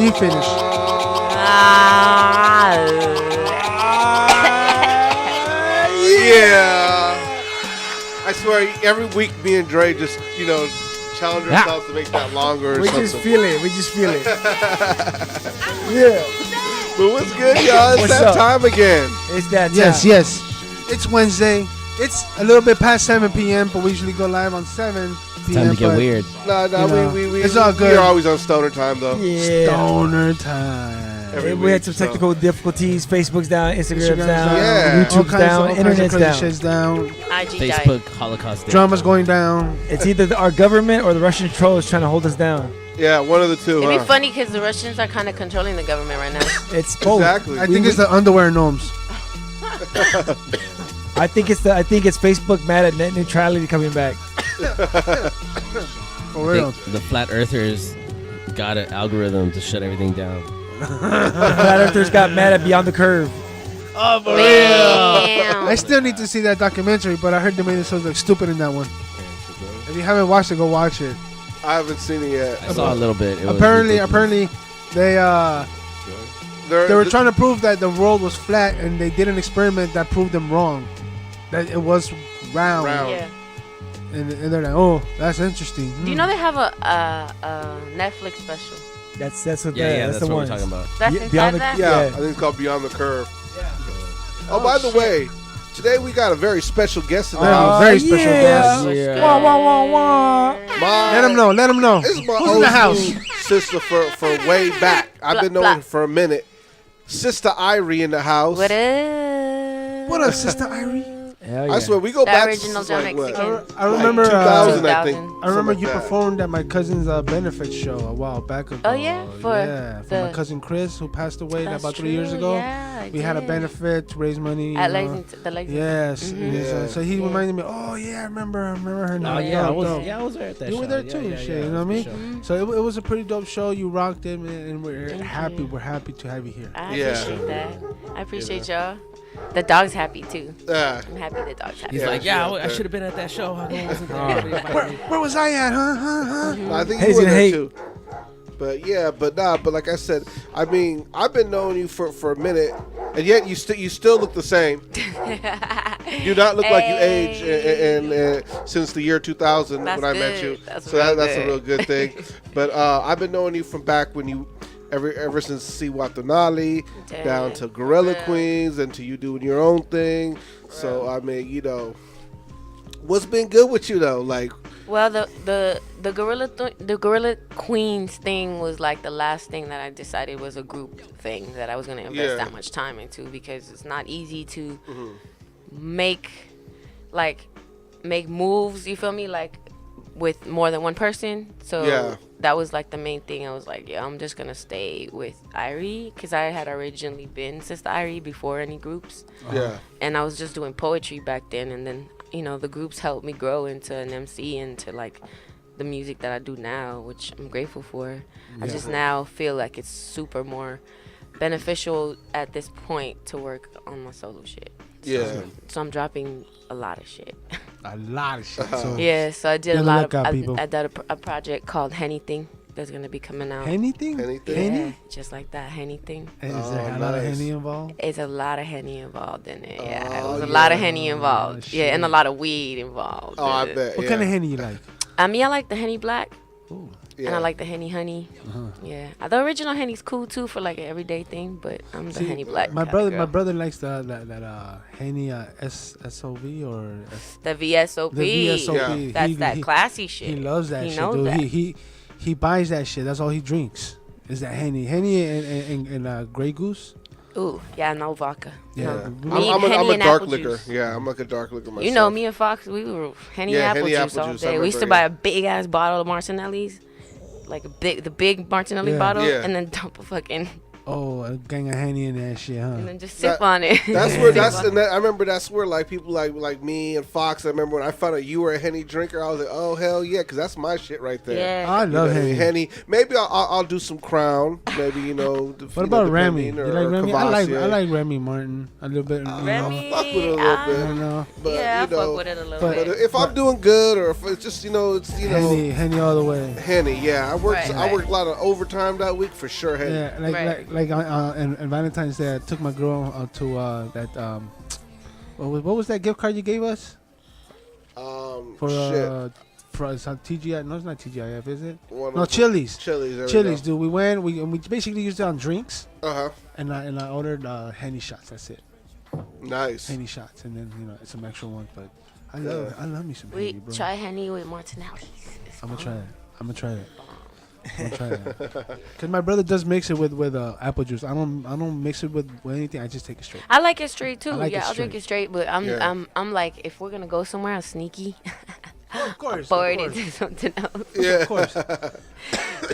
You finished. Yeah. I swear, every week me and Dre just, challenge ourselves to make that longer or We something. just feel it. Yeah. But what's good, y'all? It's What's that up? time again. It's that time. Yes. It's Wednesday. It's a little bit past 7 p.m., but we usually go live on 7 p.m. Time to get weird. No, we it's all good. We're always on stoner time, though. Yeah. Stoner time. We had some technical difficulties. Facebook's down, Instagram's down, Yeah. YouTube's down, Internet's down. Shit's down. IG Facebook Holocaust Day. Drama's going down. It's either our government or the Russian trolls trying to hold us down. Yeah, one of the two. It'd be funny because the Russians are kind of controlling the government right now. It's both. Exactly. I think it's the underwear gnomes. I think it's Facebook mad at net neutrality coming back. For real. The flat earthers got an algorithm to shut everything down. The flat earthers got mad at Beyond the Curve. Oh, for real. I still need to see that documentary, but I heard they made themselves look stupid in that one. If you haven't watched it, go watch it. I haven't seen it yet. I saw a little bit. Apparently, they were trying to prove that the world was flat, and they did an experiment that proved them wrong. That it was round. Yeah. And they're like, oh, that's interesting. Do you know they have a Netflix special? That's what that's the what one we're talking about. That's Yeah, inside Beyond the- that? Yeah, Yeah. I think it's called Beyond the Curve. Yeah. Oh, by the way, today we got a very special guest in the Oh, house. very special guest. Yeah. Wah, wah, wah, wah. Let them know. This is my Who's in the house? sister for way back. I've been knowing her for a minute. Sista Eyerie in the house. What up? What up, Sister Eyerie? Hell yeah. I swear, we go The back original to like, what? Mexican. I remember. 2000, I 2000. think. I remember Something you like that. performed at my cousin's benefit show a while back ago. Oh, yeah? For my the- cousin Chris, who passed away That's about 3 years true, ago. yeah, I We had a did. benefit to raise money. At you know. Lexington, the Lexington. Yes. Mhm. Yeah. So he reminded me. Oh yeah, I remember her now. Oh yeah, Dope, dope. I was there at that You show. were there too, Yeah, shit. You know what I mean? So it was a pretty dope show. You rocked it, man, and we're Thank happy. you. We're happy to have you here. I Yeah. appreciate that. I appreciate y'all. The dog's happy too. Yeah. I'm happy the dog's happy. He's Yeah, like, yeah, I okay. should have been at that show. I wasn't there. Where was I at? Huh? I think He's you were gonna there hate. too. But yeah, but like I said, I mean, I've been knowing you for a minute, and yet you still look the same. You do not look like you aged and since the year 2000 That's when I met you. good. That's so real that's a good. real good thing. But I've been knowing you from back when you ever since Si Watanali down to Gorilla Queens and to you doing your own thing. So I mean, what's been good with you though? Like, Well, the Gorilla Queens thing was like the last thing that I decided was a group thing that I was gonna invest that much time into, because it's not easy to make moves. You feel me? Like with more than one person. So that was like the main thing. I was like, yeah, I'm just gonna stay with Eyerie, because I had originally been Sista Eyerie before any groups. yeah. And I was just doing poetry back then, and then the groups helped me grow into an MC and to like the music that I do now, which I'm grateful for. I just now feel like it's super more beneficial at this point to work on my solo shit. Yeah. So I'm dropping a lot of shit. A lot of shit. So Yeah, so I did Be a on the lot lookout, of people. I did a project called Hennything that's gonna be coming out. anything? Anything? Yeah, just like that, Hennything. Is Oh, there a lot of nice. Henny involved? It's a lot of Henny involved in it. Yeah, it Oh, was a lot of yeah. Henny involved. Yeah, and a lot of weed involved. Oh, I bet. What yeah. kind of Henny you like? I mean, I like the Henny Black, Yeah. and I like the Henny Honey. Yeah, the original Henny's cool too for like an everyday thing, but I'm the Henny Black. My kinda brother girl. likes that Henny SOV or The VSOP. the VSOP. Yeah. That's that classy shit. He loves that He shit, knows dude. that. He buys that shit. That's all he drinks. Is that Henny and Grey Goose? Ooh, yeah, no vodka. Yeah. No. I'm Me, I'm Henny a and dark apple liquor. juice. Yeah, I'm like a dark liquor myself. You know, me and Fox, we were Henny Yeah, apple Henny juice apple all juice, I day. We used to remember, buy yeah. a big ass bottle of Martinelli's, like the big Martinelli Yeah. bottle, Yeah. and then dump a fucking Oh, a gang of Henny in that shit, huh? And then just sip on it. That's where I remember that's where like people like me and Fox. I remember when I found out you were a Henny drinker. I was like, oh hell yeah, because that's my shit right there. Yeah. I love Henny. Henny. Maybe I'll do some Crown. Maybe What about Remy? You like Remy? I like Remy Martin a little bit. Remy, fuck with it a little bit. I know. But, yeah, I fuck with it a little but bit. if I'm doing good, or if it's just Henny all the way. Henny. Yeah, I worked Right. a lot of overtime that week for sure. Henny. Yeah, like and Valentine's Day, I took my girl to that what was that gift card you gave us? For it's on TGI. No, it's not TGIF, is it? No, Chili's. Chili's, dude. We went. We basically used it on drinks. And I ordered Henny shots. That's it. Nice. Henny shots, and then some extra ones. But I love me some Henny, bro. Try Henny with Martinelli. I'm gonna try it. I'm gonna try that. Cause my brother does mix it with apple juice. I don't mix it with anything. I just take it straight. I like it straight too. I'll drink it straight. But I'm like, if we're gonna go somewhere, I'm sneaky. Of course. Pour it into something else. Yeah, of course.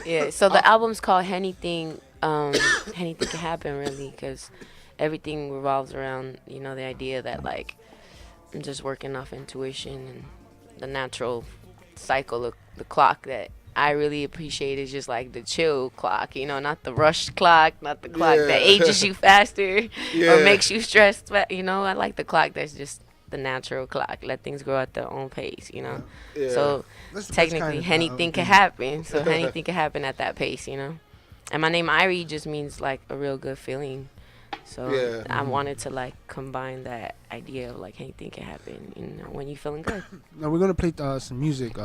Yeah. So the album's called Anything. Anything can happen, really, because everything revolves around the idea that like I'm just working off intuition and the natural cycle of the clock that I really appreciate is just like the chill clock, not the rush clock, not the clock that ages you faster or makes you stressed. But I like the clock that's just the natural clock. Let things grow at their own pace, Yeah. So technically, anything can happen. So anything can happen at that pace, And my name Eyerie just means like a real good feeling. So I wanted to like combine that idea of like anything can happen, when you're feeling good. Now we're gonna play some music.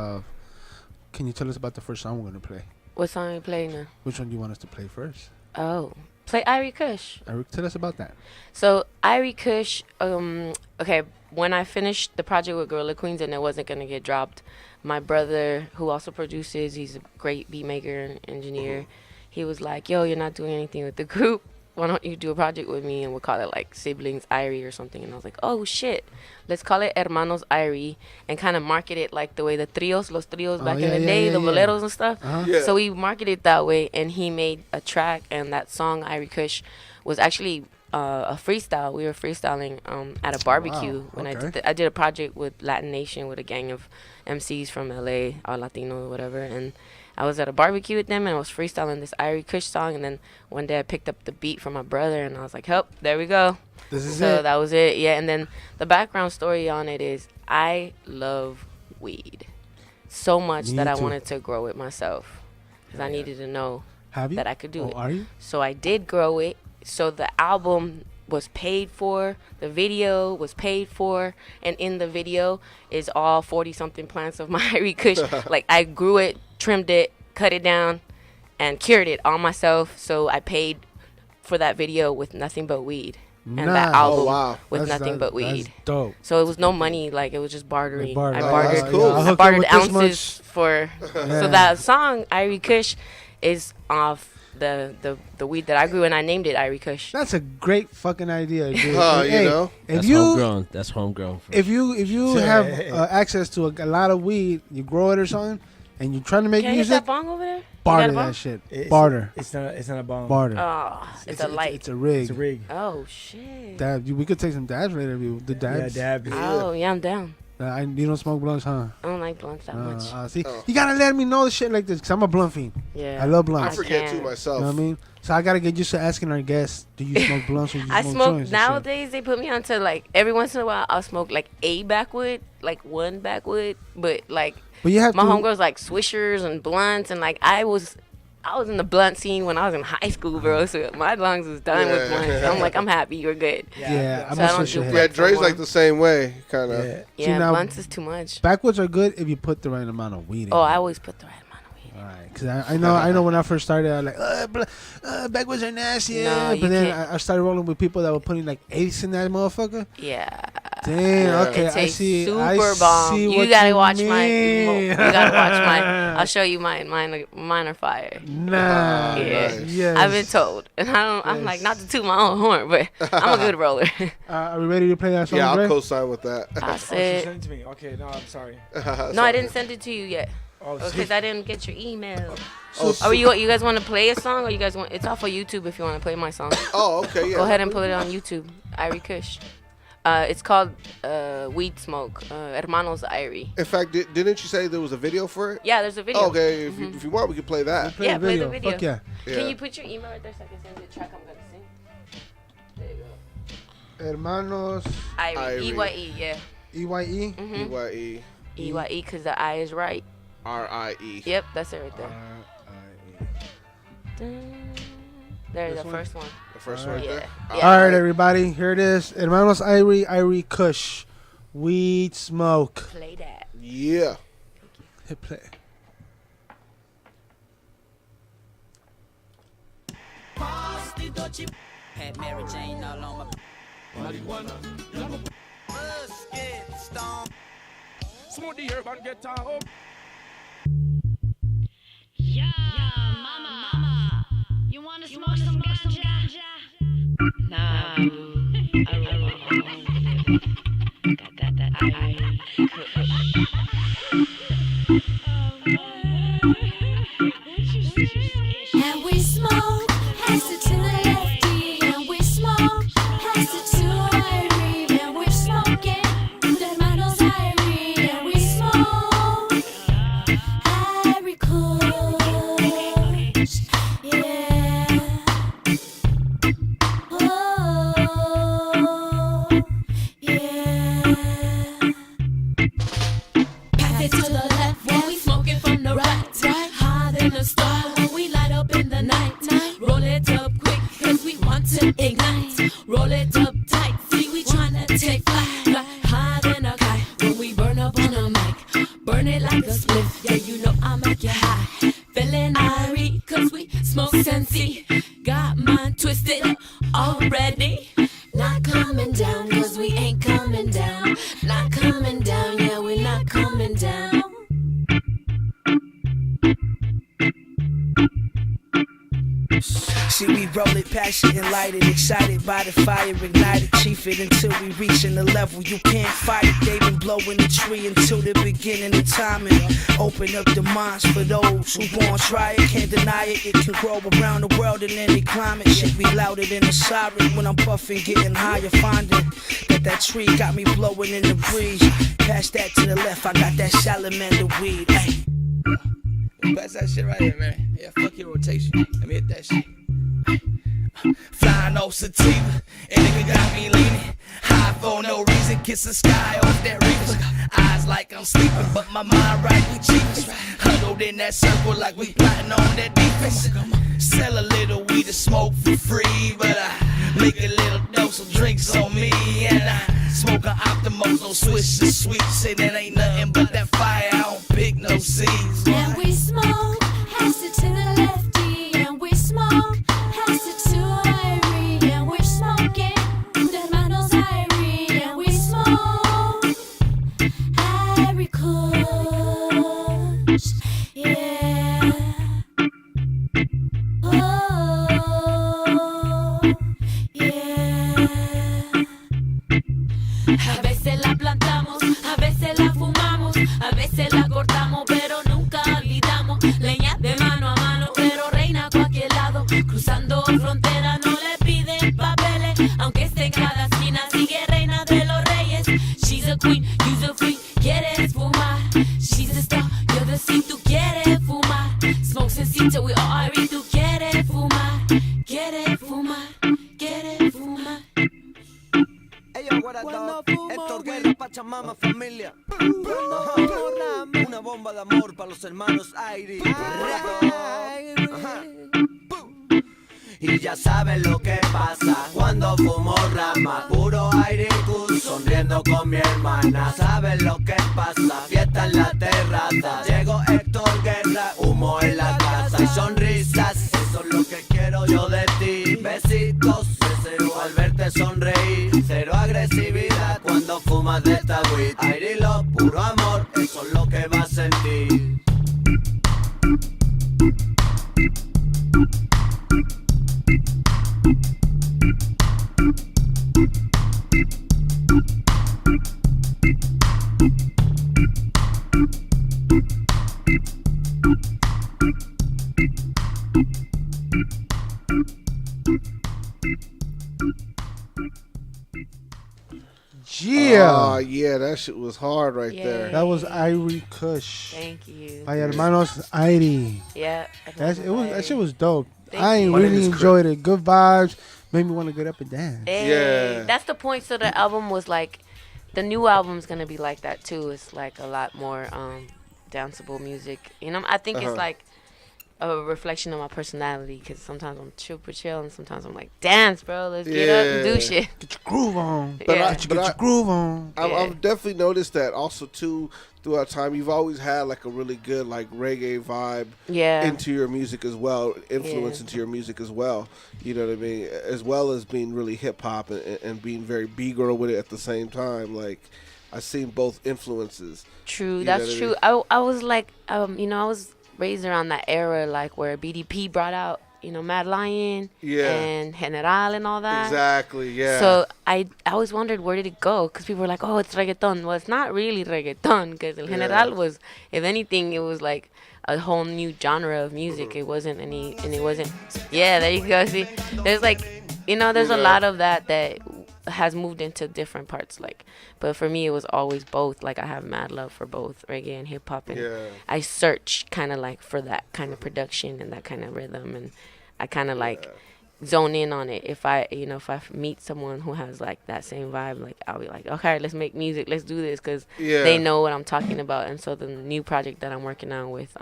Can you tell us about the first song we're gonna play? What song are you playing now? Which one do you want us to play first? Oh, play Eyerie Kush. Tell us about that. So Eyerie Kush, okay, when I finished the project with Gorilla Queens and it wasn't gonna get dropped, my brother, who also produces, he's a great beat maker and engineer, he was like, yo, you're not doing anything with the group. Why don't you do a project with me and we'll call it like Siblings Eyerie or something? And I was like, oh shit, let's call it Hermanos Eyerie and kind of market it like the way los trios back in the day, the boleros and stuff. So we marketed it that way, and he made a track, and that song Eyerie Kush was actually a freestyle. We were freestyling at a barbecue when I did a project with Latin Nation with a gang of MCs from LA, all Latino or whatever, and I was at a barbecue with them and I was freestyling this Eyerie Kush song, and then one day I picked up the beat from my brother and I was like, "Help, there we go." So that was it. Yeah, and then the background story on it is I love weed so much that I wanted to grow it myself because I needed to know that I could do it. Are you? So I did grow it. So the album was paid for, the video was paid for, and in the video is all 40-something plants of my Eyerie Kush. Like I grew it, trimmed it, cut it down, and cured it all myself. So I paid for that video with nothing but weed, and that album with nothing but weed. That's dope. So it was no money, like it was just bartering. I bartered ounces for. So that song Eyerie Kush is off the weed that I grew, and I named it Eyerie Kush. That's a great fucking idea, dude. That's homegrown. That's homegrown. If you have access to a lot of weed, you grow it or something, and you're trying to make music. Can I hit that bong over there? Barter that shit. Barter. It's not a bong. Barter. Oh, it's a light. It's a rig. It's a rig. Oh shit. Dab. We could take some dabs later. The dabs. Yeah, dabs. Oh yeah, I'm down. You don't smoke blunts, huh? I don't like blunts that much. See, you gotta let me know the shit like this, because I'm a blunt fiend. Yeah. I love blunts. I forget too myself. You know what I mean? So I gotta get used to asking our guests, do you smoke blunts or do you I smoke smoke joints? nowadays. They put me onto like every once in a while I'll smoke like a backwood, like one backwood, but like you have my homegirls like swishers and blunts, and like I was in the blunt scene when I was in high school, bro. So my lungs was done with blunts. So I'm like, I'm happy, you're good. Yeah, so I don't do yeah, Dre's like the same way, kind of. Yeah, See, now, blunts is too much. Backwoods are good if you put the right amount of weed in. Oh, I always put the right amount of weed in. All right, because I know when I first started, I was like, backwoods are nasty. No, but then I started rolling with people that were putting like eighths in that motherfucker. Yeah. Damn. Okay, it I tastes see. Super bomb. You gotta watch mine. You gotta watch mine. I'll show you mine. Mine are fire. Nah. Yeah. Nice. Yes. I've been told, and I'm like, not to toot my own horn, but I'm a good roller. Are we ready to play that song? Yeah, I'll Dre? co-sign with that. I She said, sent it to me. Okay, no, I'm sorry. no, I didn't send it to you yet. Because I didn't get your email. Oh, Or you guys want to play a song, or you guys want? It's off of YouTube if you want to play my song. Oh, okay, yeah. Go ahead and put it on YouTube. Eyerie Kush. It's called Weed Smoke. Hermanos Eyerie. In fact, didn't you say there was a video for it? Yeah, there's a video. Oh, okay, if you want, we can play that. Play the video. Fuck yeah. Can you put your email right there so I can send you the track I'm gonna sing? There you go. Hermanos Eyerie. E-Y-E, yeah. E-Y-E? E-Y-E. E-Y-E, because the I is right. R-I-E. Yep, that's it right there. There's the first one. The first one right there? Yeah. All right, everybody. Here it is. Hermanos Eyerie, Eyerie Kush. Weed Smoke. Play that. Yeah. Hit play. Had Mary Jane all on my Smooth the herb and get out. Yeah, mama, you wanna smoke some ganja? Nah, boo. I roll my own. That I And we smoke, pass it to the lefty. And we smoke, pass it to Eyerie. And we're smoking, the hermanos Eyerie. And we smoke, Eyerie Kush. Yeah. Oh, yeah. Pass it to the left when we smoking from the right. Higher than a star when we light up in the night. Roll it up quick cause we want to ignite. Roll it up tight, see we tryna take flight. Higher than a kite when we burn up on a mic. Burn it like a spliff, yeah you know I make you high. Feeling Eyerie cause we smoke Sensi. Got mine twisted already. Not coming down cause we ain't coming down. Not coming down, yeah we're not coming down. See, we roll it, passion and light it, excited by the fire, ignite it, chief it until we reaching the level you can't fight it. They been blowing the tree until the beginning of time and open up the minds for those who won't try it, can't deny it. It can grow around the world in any climate. Shit be louder than a siren when I'm puffing, getting higher, finding that tree got me blowing in the breeze. Pass that to the left, I got that salamander weed. Hey. Pass that shit right here, man. Yeah, fuck your rotation. Let me hit that shit. Flying off sativa, and nigga got me leaning. High for no reason, kiss the sky off that reefer. Eyes like I'm sleeping, but my mind right, we cheapest. Huddled in that circle like we plotting on that defense. Sell a little weed to smoke for free, but I make a little dose of drinks on me. And I smoke an Optimos, no Swiss or sweets. And it ain't nothing but that fire, I don't pick no seeds. And we smoke, pass it to the lefty. And we smoke, pass it to Eyerie. And we're smoking, the hermanos Eyerie. And we smoke, Eyerie Kush. Yeah. Oh, yeah. A veces la plantamos, a veces la fumamos, a veces la cortamos, pero nunca olvidamos. Leña de mano a mano, pero reina a cualquier lado. Cruzando fronteras no le piden papeles, aunque esté en cada esquina, sigue reina de los reyes. She's a queen, you's a freak, quieres fumar. She's a star, you're the seed, tú quieres fumar. Smoke Sista, we all Eyerie, tú quieres fumar. Quieres fumar, quieres fumar. Cuando Héctor Guerra, Pachamama, familia. Ajá. Una bomba de amor para los hermanos Eyerie. Ajá. Y ya saben lo que pasa cuando fumo rama. Puro Eyerie Kush, sonriendo con mi hermana. Saben lo que pasa, fiesta en la terraza. Llegó Héctor Guerra, humo en la casa y sonrisas. Eso es lo que quiero yo de ti. Besitos, deseo al verte sonreír. Cero agresividad cuando fumas de esta weed. Eyerie Love, puro amor, eso es lo que vas a sentir. Yeah. Oh, yeah, that shit was hard right there. That was Eyerie Kush. Thank you. By hermanos Eyerie. Yeah. That shit was dope. Thank I you. really enjoyed it. Good vibes. Made me want to get up and dance. Hey, that's the point. So the album was like, the new album's gonna be like that too. It's like a lot more danceable music. You know, I think it's like a reflection of my personality, because sometimes I'm super chill and sometimes I'm like, dance, bro, let's get up and do shit. Get your groove on. Get your groove on. I've definitely noticed that also too throughout time. You've always had like a really good like reggae vibe into your music as well, influence into your music as well. You know what I mean? As well as being really hip hop and being very B-girl with it at the same time. Like, I've seen both influences. True, that's true. I was like, you know, I was raised around that era, like where BDP brought out, you know, Mad Lion and General and all that. Exactly, yeah. So I always wondered, where did it go? Because people were like, oh, it's reggaeton. Well, it's not really reggaeton, because El General was, if anything, it was like a whole new genre of music. It wasn't any, and it wasn't, there you go. See, there's like, you know, there's a lot of that has moved into different parts, like, but for me it was always both. Like, I have mad love for both reggae and hip-hop, and I search kind of like for that kind of production and that kind of rhythm, and I kind of like zone in on it. If I meet someone who has like that same vibe, like, I'll be like, okay, let's make music, let's do this, because they know what I'm talking about. And so the new project that I'm working on with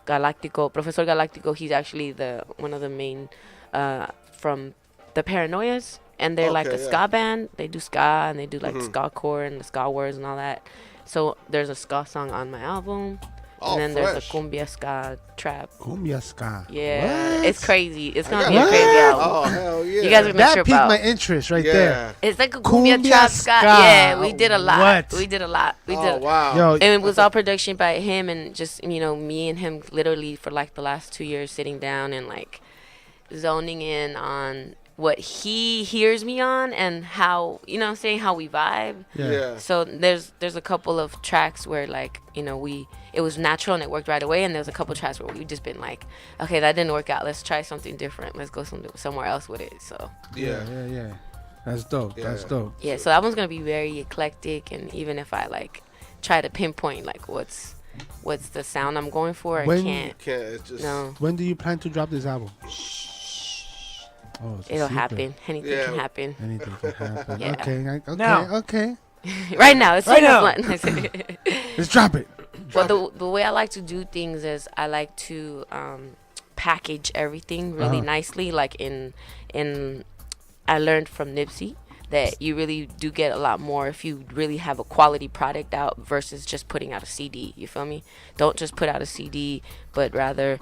Galactico, Professor Galactico, he's actually one of the main from the Paranoias. And they're like a ska band. They do ska, and they do like ska core and the ska words and all that. So there's a ska song on my album. And then there's a cumbia ska trap. Cumbia ska. Yeah. What? It's crazy. It's going to be a crazy album. Oh, hell yeah. You guys are going to That trip piqued out. my interest right there. It's like a cumbia trap ska. Yeah, we did a lot. We did a lot. Wow. Yo, and it was all production by him, and just, you know, me and him literally for like the last 2 years sitting down and like zoning in on what he hears me on, and how, you know what I'm saying, how we vibe. So there's a couple of tracks where, like, you know, it was natural and it worked right away, and there's a couple of tracks where we just been like, okay, that didn't work out, let's try something different, let's go somewhere else with it. So yeah, that's dope. That's dope. Yeah, so that one's gonna be very eclectic, and even if I like try to pinpoint like what's the sound I'm going for, I can't. It's just No. When do you plan to drop this album? Oh, it'll happen. Anything can happen. Anything can happen. Yeah. Okay. Now. Okay. Right now. It's right now. Let's drop it. Well, the way I like to do things is I like to package everything really nicely. Like in I learned from Nipsey that you really do get a lot more if you really have a quality product out versus just putting out a CD. You feel me? Don't just put out a CD, but rather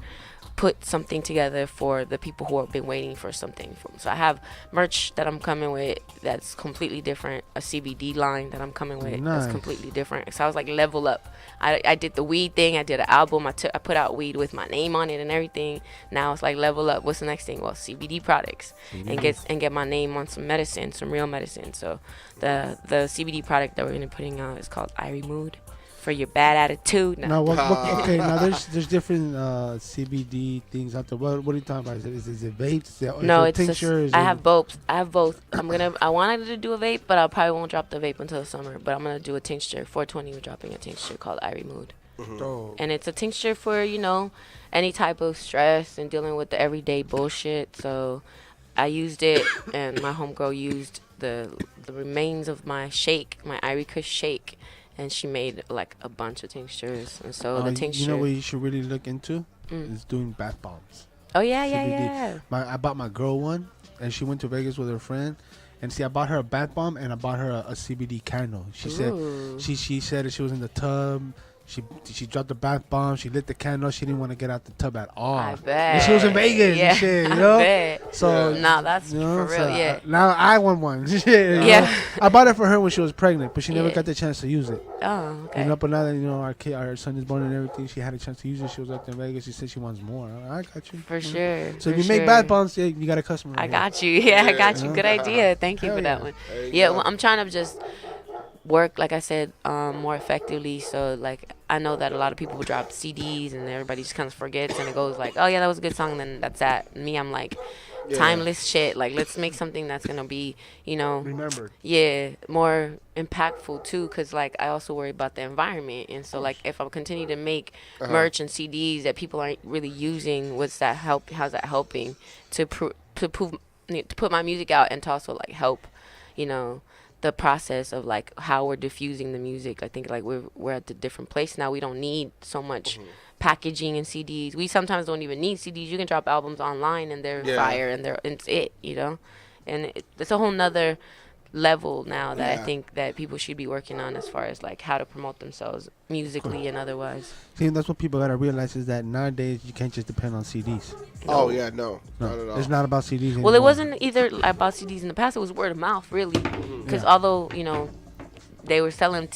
put something together for the people who have been waiting for something. So I have merch that I'm coming with that's completely different, a CBD line that I'm coming with that's completely different. So I was like, level up. I did the weed thing, I did an album, I put out weed with my name on it and everything. Now it's like, level up. What's the next thing? Well, CBD products, and get my name on some medicine, some real medicine. So the CBD product that we're gonna be putting out is called Eyerie Mood. For your bad attitude. Now, okay, now there's different CBD things out there. What are you talking about? Is it vapes? No, it's tincture. I have both. I wanted to do a vape, but I probably won't drop the vape until the summer. But I'm gonna do a tincture. 420, we're dropping a tincture called Eyerie Mood, and it's a tincture for, you know, any type of stress and dealing with the everyday bullshit. So I used it, and my homegirl used the remains of my shake, my Eyerie Kush shake. And she made like a bunch of tinctures, and so the tincture. You know what you should really look into is doing bath bombs. Oh yeah, CBD. I bought my girl one, and she went to Vegas with her friend, and see, I bought her a bath bomb and I bought her a CBD candle. She said she said that she was in the tub. She dropped the bath bomb. She lit the candle. She didn't want to get out the tub at all. I bet. And she was in Vegas and shit, you know? I bet. So no, that's for real. So yeah. Now I want one. Yeah. I bought it for her when she was pregnant, but she never got the chance to use it. Oh, okay. You know, but now that, you know, our son is born and everything, she had a chance to use it. She was out there in Vegas. She said she wants more. I got you. For sure. So if you make bath bombs, you got a customer. I got you. Yeah, I got you. Good idea. Thank you for that one. Yeah, well, I'm trying to just work, like I said, more effectively. So like I know that a lot of people drop CDs and everybody just kind of forgets and it goes like, oh yeah, that was a good song, and then that's that. Me, I'm like, timeless shit. Like let's make something that's gonna be, remembered. Yeah, more impactful too, because like I also worry about the environment, and so like if I continue to make merch and CDs that people aren't really using, how's that helping to put my music out and to also like help, the process of like how we're diffusing the music. I think like we're at a different place now. We don't need so much packaging and CDs. We sometimes don't even need CDs. You can drop albums online and they're fire and it's it, and it's a whole nother level now that I think that people should be working on as far as like how to promote themselves musically and otherwise. See, that's what people gotta realize is that nowadays you can't just depend on CDs. Oh yeah, no, not at all. It's not about CDs anymore. Well, it wasn't either about CDs in the past. It was word of mouth, really, because although they were selling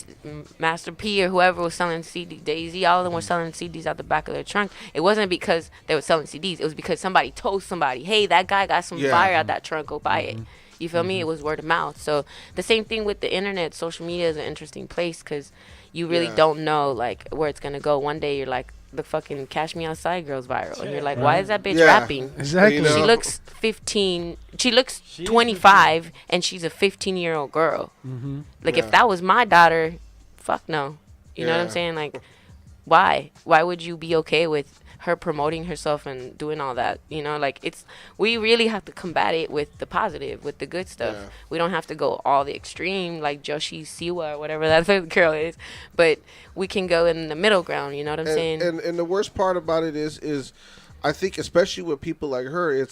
Master P or whoever was selling Daisy, all of them were selling CDs out the back of their trunk. It wasn't because they were selling CDs. It was because somebody told somebody, hey, that guy got some fire out that trunk, go buy it. You feel me? It was word of mouth. So the same thing with the internet. Social media is an interesting place because you really don't know like where it's gonna go. One day you're like, the fucking Cash Me Outside girl's viral, and you're like, why is that bitch rapping? Exactly. She looks 15. She looks 25, and she's a 15-year-old girl. Like if that was my daughter, fuck no. You know what I'm saying? Like, why? Why would you be okay with her promoting herself and doing all that? Like we really have to combat it with the positive, with the good stuff. We don't have to go all the extreme like Joshi Siwa or whatever that girl is, but we can go in the middle ground. You know what I'm saying? And the worst part about it is I think especially with people like her,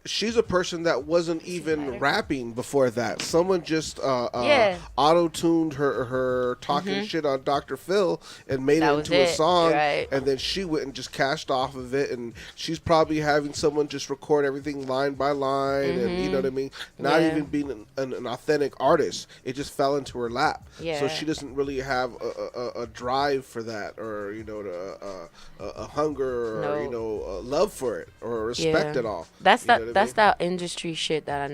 she's a person that wasn't even rapping before that. Someone just auto-tuned her talking shit on Dr. Phil and made it into a song, and then she went and just cashed off of it, and she's probably having someone just record everything line by line, and you know what I mean? Not even being an authentic artist. It just fell into her lap. So she doesn't really have a drive for that, or, a hunger, or, a love for it, or a respect at all. That's that industry shit that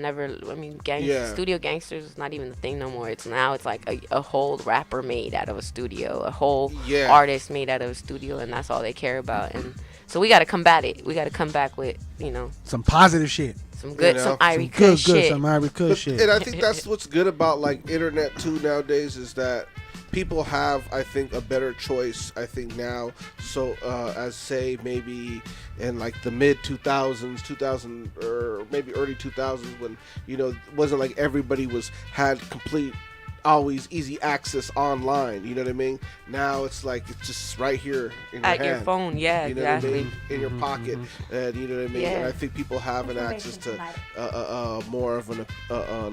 studio gangsters is not even the thing no more. It's like a whole rapper made out of a studio, a whole artist made out of a studio, and that's all they care about. And so we got to combat it. We got to come back with, some positive shit. Some good, some Eyerie good shit. Some Eyerie good shit. And I think that's what's good about like internet too nowadays is that people have, I think, a better choice, I think, now. So, as say, maybe in like the mid 2000s, or maybe early 2000s, when, it wasn't like everybody had complete, always easy access online. You know what I mean? Now it's like, it's just right here in your hand. Your phone, you know what I mean? In your pocket. And you know what I mean? And I think people have an access to more of an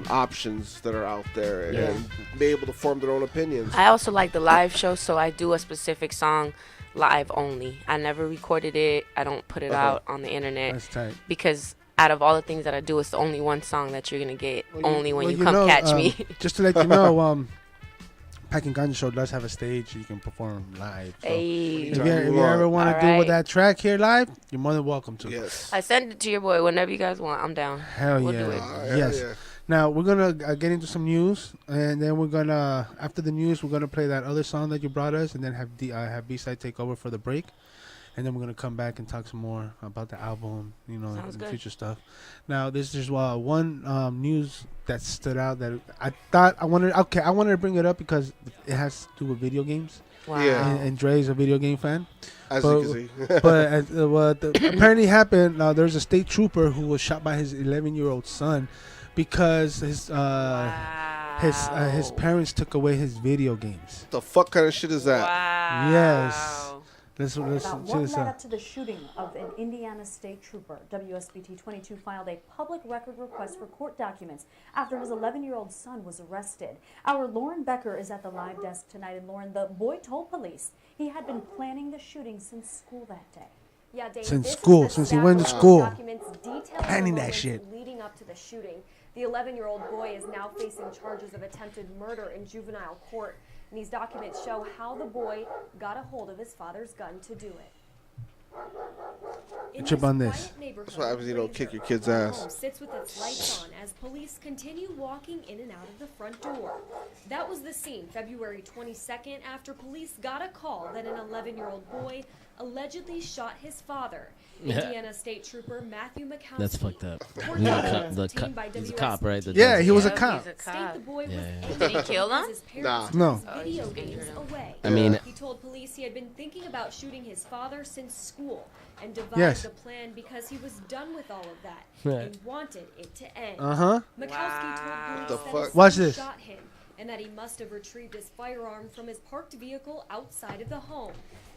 options that are out there, and be able to form their own opinions. I also like the live show, so I do a specific song live only. I never recorded it. I don't put it out on the internet. That's tight. Because out of all the things that I do, it's the only one song that you're going to get when you come catch me. Just to let you know, Packing Ganja Show does have a stage you can perform live. So if you ever want to do with that track here live, you're more than welcome to. Yes. I send it to your boy whenever you guys want. I'm down. Hell we'll yeah. do it. Yes. Yeah. Now, we're going to get into some news, and then we're going to, after the news, we're going to play that other song that you brought us, and then have B-Side take over for the break. And then we're going to come back and talk some more about the album, and the future stuff. Now, this is one news that stood out that I thought I wanted to bring it up because it has to do with video games. Wow. Yeah. And Dre's a video game fan. As you can see. But what apparently happened, there's a state trooper who was shot by his 11-year-old son because his parents took away his video games. The fuck kind of shit is that? Wow. Yes. Listen, What led up to the shooting of an Indiana state trooper? WSBT 22 filed a public record request for court documents after his 11-year-old son was arrested. Our Lauren Becker is at the live desk tonight, and Lauren, the boy told police he had been planning the shooting since school that day. Yeah, Dave, since he went to school, planning that shit. Leading up to the shooting, the 11-year-old boy is now facing charges of attempted murder in juvenile court. And these documents show how the boy got a hold of his father's gun to do it. Chip on this. Neighborhood That's what happens. You don't kick your kid's ass. Sits with its lights on as police continue walking in and out of the front door. That was the scene February 22nd after police got a call that an 11-year-old boy allegedly shot his father. Indiana State Trooper Matthew McCown. That's fucked up. He's a cop, right? Yeah, he was a cop. Did he kill him? Nah. No. I mean, he told police he had been thinking about shooting his father since school and devised a plan because he was done with all of that and wanted it to end. Mikowski told police that his son shot him and that he must have retrieved his firearm from his parked vehicle outside of the home.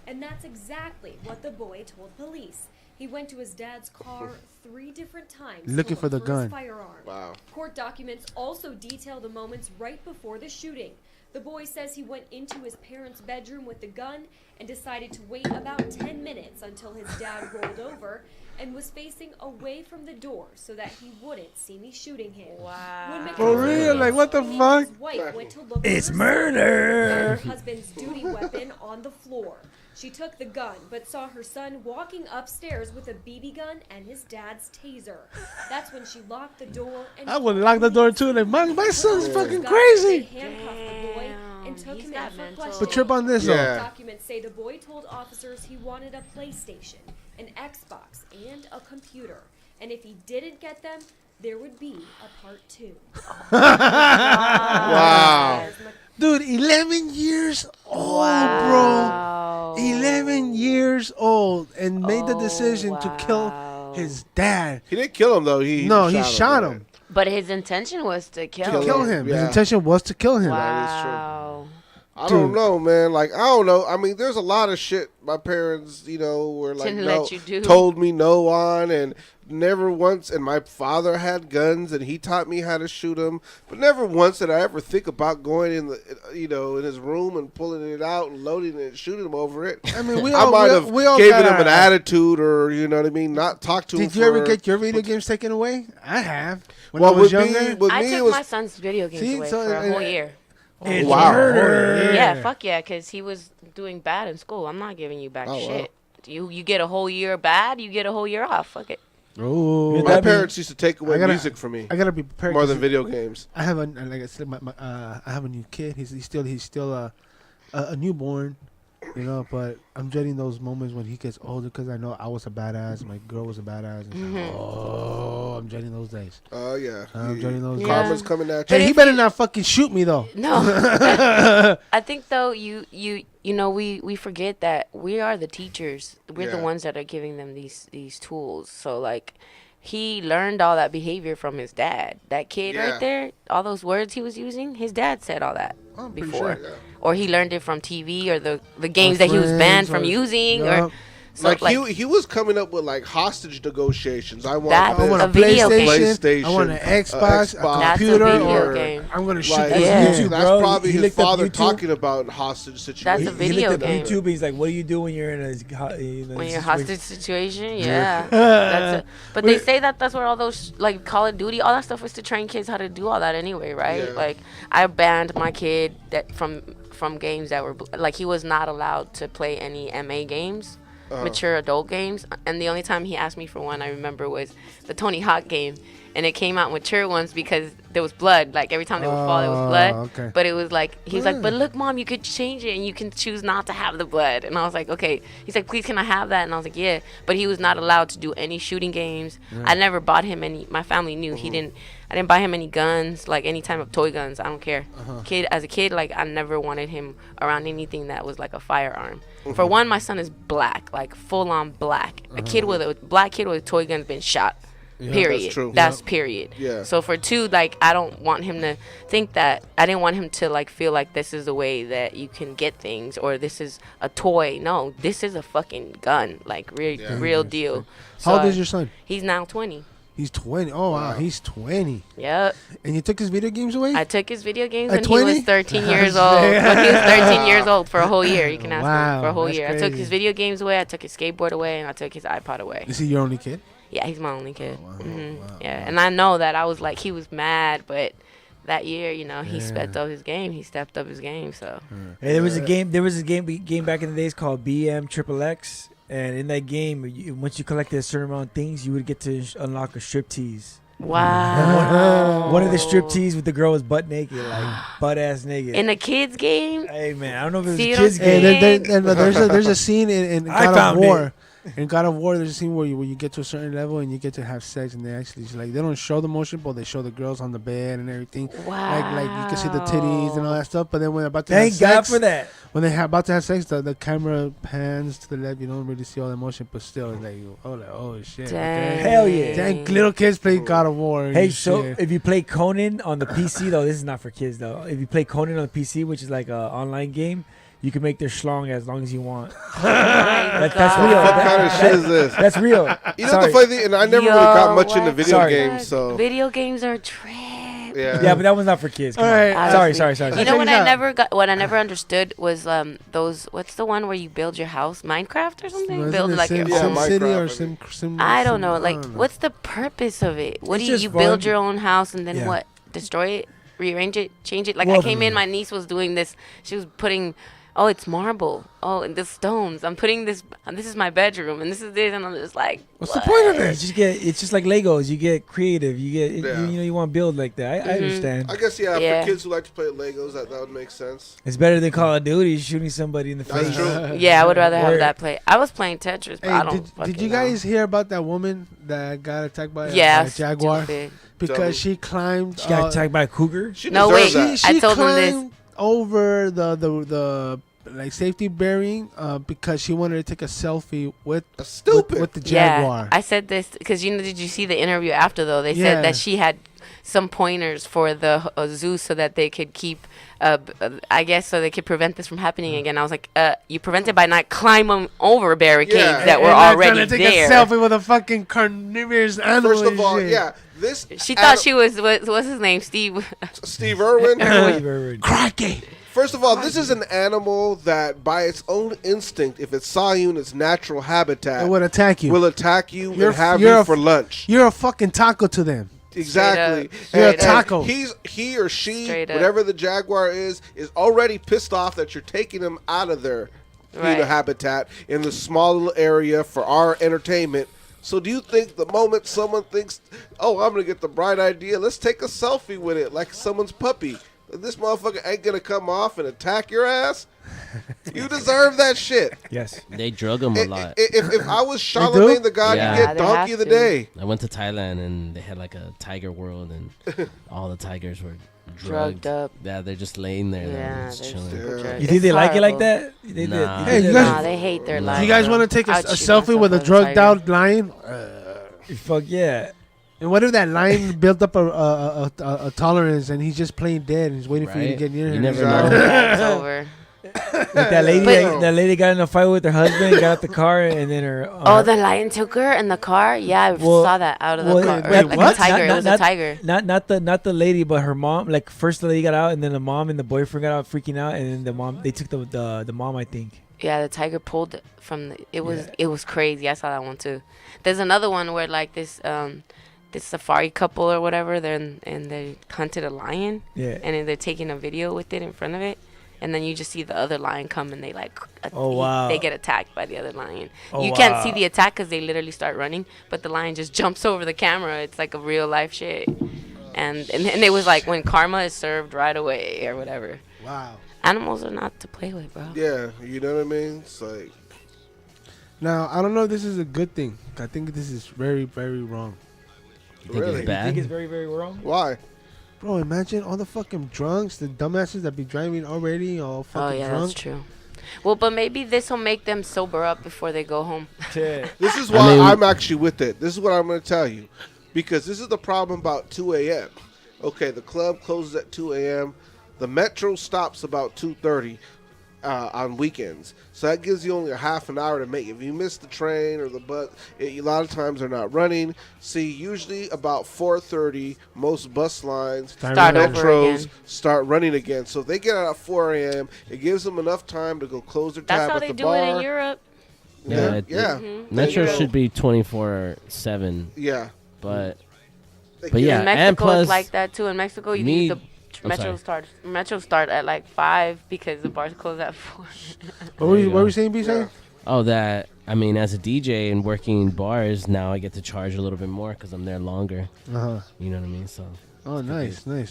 And that's exactly what the boy told police. He went to his dad's car 3 different times looking for the gun. His firearm. Wow. Court documents also detail the moments right before the shooting. The boy says he went into his parents' bedroom with the gun and decided to wait about 10 minutes until his dad rolled over and was facing away from the door so that he wouldn't see me shooting him. Wow. For real? Like, what the fuck? His wife went to look It's for murder. her husband's duty weapon on the floor. She took the gun, but saw her son walking upstairs with a BB gun and his dad's taser. That's when she locked the door. And I would lock the door too. Like, my son's fucking crazy. They handcuffed the boy and took him in for questioning. But trip on this, though. Documents say the boy told officers he wanted a PlayStation, an Xbox, and a computer. And if he didn't get them, there would be a part 2. Wow. Dude, 11 years old, bro. 11 years old and made the decision to kill his dad. He didn't kill him, though. He shot him. But his intention was to kill him. His intention was to kill him. Wow. I don't know, man. Like, I don't know. I mean, there's a lot of shit my parents, were like, Didn't let you do. Told me no on, and never once. And my father had guns, and he taught me how to shoot them. But never once did I ever think about going in in his room and pulling it out and loading it and shooting him over it. I mean, I might have given him an attitude, or not talk to him. Did you ever get your video games taken away? I have. When I was younger, I took my son's video games away for a whole year. It's murder. Yeah, fuck yeah, because he was doing bad in school. I'm not giving you back shit. Wow. You get a whole year bad, you get a whole year off. Fuck it. Oh, my parents used to take away music from me. I gotta be prepared more than video games. I have like I said, I have a new kid. He's still a newborn, But I'm dreading those moments when he gets older because I know I was a badass, my girl was a badass. And I'm dreading those days. Oh yeah, I'm dreading those. Karma's coming at you. Hey, he better not fucking shoot me though. No. I think though we forget that we are the teachers. We're the ones that are giving them these tools. So like, he learned all that behavior from his dad. That kid right there, all those words he was using, his dad said all that before. Sure, or he learned it from TV or the games that he was banned from using. Or so he was coming up with like hostage negotiations. I want a video PlayStation. I want an Xbox, a computer, or game. I'm gonna shoot YouTube. That's probably his father talking about hostage situation. That's a video game. He looked up YouTube. He's like, "What do you do when you're in a when you're a hostage situation?" Yeah, but they say that's where all those like Call of Duty, all that stuff was to train kids how to do all that anyway, right? Yeah. Like I banned my kid from games that were like he was not allowed to play any MA games. Mature adult games, and the only time he asked me for one I remember was the Tony Hawk game, and it came out mature ones because there was blood. Like every time they would fall, there was blood. Okay. But it was like he was like, "But look, Mom, you could change it and you can choose not to have the blood." And I was like, "Okay." He's like, "Please, can I have that?" And I was like, "Yeah." But he was not allowed to do any shooting games. I never bought him any. My family knew he didn't. I didn't buy him any guns, like any type of toy guns. I don't care. As a kid, like I never wanted him around anything that was like a firearm. For one, my son is black, like full on black. A kid with a black kid with a toy gun's been shot. Period. That's true. That's period. Yeah. So for two, like I don't want him to think that. I didn't want him to like feel like this is the way that you can get things or this is a toy. No, this is a fucking gun, like real deal. So how old is your son? He's now 20. He's 20. Oh, wow. He's 20. Yep. And you took his video games away? I took his video games when he was 13 years old. When he was 13 years old for a whole year. You can ask him for a whole year. Crazy. I took his video games away. I took his skateboard away. And I took his iPod away. Is he your only kid? Yeah, he's my only kid. Wow. Yeah. And I know that I was like, he was mad, but that year, he stepped up his game. He stepped up his game. So there was a game. There was a game back in the days called BM XXX. and in that game, once you collected a certain amount of things, you would get to unlock a striptease. Wow. One of the striptease with the girl was butt naked, like butt ass naked. In a kids game? Hey man, I don't know if it was See, a kids game. There's a scene in God of War. In God of War, there's a scene where you get to a certain level and you get to have sex, and they actually they don't show the motion, but they show the girls on the bed and everything. Wow. Like you can see the titties and all that stuff. But then when they're about to Thank have sex, God for that. When they're about to have sex, the camera pans to the left. You don't really see all the motion, but still, it's oh shit. Dang. Okay. Hell yeah. Dang, little kids play God of War. Hey, so if you play Conan on the PC, though, this is not for kids, though. If you play Conan on the PC, which is like an online game, you can make their schlong as long as you want. That's real. What kind of shit is this? That's real. You know the funny thing, and I never really got much into video games, so video games are trash. Yeah, but that one's not for kids. Come on. Sorry. You know what I never understood was those. What's the one where you build your house? Minecraft or something? Build like your own city or Sim. I don't know. Like, what's the purpose of it? What do you build your own house and then what? Destroy it, rearrange it, change it. Like I came in, my niece was doing this. She was putting. Oh, it's marble. Oh, and the stones. I'm putting this. This is my bedroom, and this is this, and I'm just like, what's the point of this? It's just like Legos. You get creative. You get you want to build like that. I understand. I guess for kids who like to play Legos, that would make sense. It's better than Call of Duty shooting somebody in the face. That's true. Yeah, I would rather have that play. I was playing Tetris, but Hey, I don't. did you guys hear about that woman that got attacked by a jaguar? Because she climbed. She got attacked by a cougar. No, wait. She I told them this. climbed over the safety bearing because she wanted to take a selfie with the jaguar. Yeah, I said this because did you see the interview after though? They said that she had some pointers for the zoo so that they could keep, I guess, so they could prevent this from happening again. I was like, you prevent it by not climbing over barricades that were already there. Take a selfie with a fucking carnivorous animal. First of all, she thought she was what's his name, Steve Irwin. Crikey. First of all, this is an animal that, by its own instinct, if it saw you in its natural habitat, it would attack you. Will attack you and have you for lunch. You're a fucking taco to them. Exactly. You're a taco. He or she, whatever the jaguar is already pissed off that you're taking them out of their habitat in the small little area for our entertainment. So do you think the moment someone thinks, oh, I'm going to get the bright idea, let's take a selfie with it like someone's puppy, this motherfucker ain't going to come off and attack your ass? You deserve that shit. Yes. They drug him a lot. If I was Charlemagne the God, you get Donkey of the Day. I went to Thailand and they had like a tiger world and all the tigers were drugged up. Yeah, they're just laying there. Yeah, just chilling. You think they like it like that? Nah. They hate their life. Do you guys want to take a selfie with a drugged out lion? Fuck yeah. And what if that lion built up a tolerance and he's just plain dead and he's waiting for you to get near him? You never know. It's over. Like that lady got in a fight with her husband, got out the car, and then the lion took her in the car. Yeah, I saw that out of the car. Wait, what? A tiger. It was a tiger. Not the lady, but her mom. Like first the lady got out, and then the mom and the boyfriend got out freaking out, and then the mom. They took the mom, I think. Yeah, the tiger pulled from it was crazy. I saw that one too. There's another one where like this safari couple or whatever, and they hunted a lion. Yeah. And then they're taking a video with it in front of it. And then you just see the other lion come, and they they get attacked by the other lion. You can't see the attack because they literally start running, but the lion just jumps over the camera. It's like a real life shit. And it was like when karma is served right away or whatever. Wow. Animals are not to play with, bro. Yeah, you know what I mean? It's like. Now, I don't know if this is a good thing. I think this is very, very wrong. You think it's bad? You think it's very, very wrong? Why? Bro, imagine all the fucking drunks, the dumbasses that be driving already all fucking drunk. That's true. Well, but maybe this will make them sober up before they go home. This is why I'm actually with it. This is what I'm going to tell you. Because this is the problem about 2 a.m. Okay, the club closes at 2 a.m. The metro stops about 2:30 on weekends. So that gives you only a half an hour to make it. If you miss the train or the bus, a lot of times they're not running. See, usually about 4:30, most bus lines, metros start running again. So if they get out at 4 a.m., it gives them enough time to go close their tab at the bar. That's how they do it in Europe. Yeah. Metro should be 24/7. Yeah. But yeah, in Mexico it's like that too. In Mexico, you need the Metro start at like 5 because the bars close at 4. What were you saying, B? Oh, that I mean, as a DJ and working bars, now I get to charge a little bit more because I'm there longer. Uh-huh. You know what I mean? So. Oh, nice. Yeah.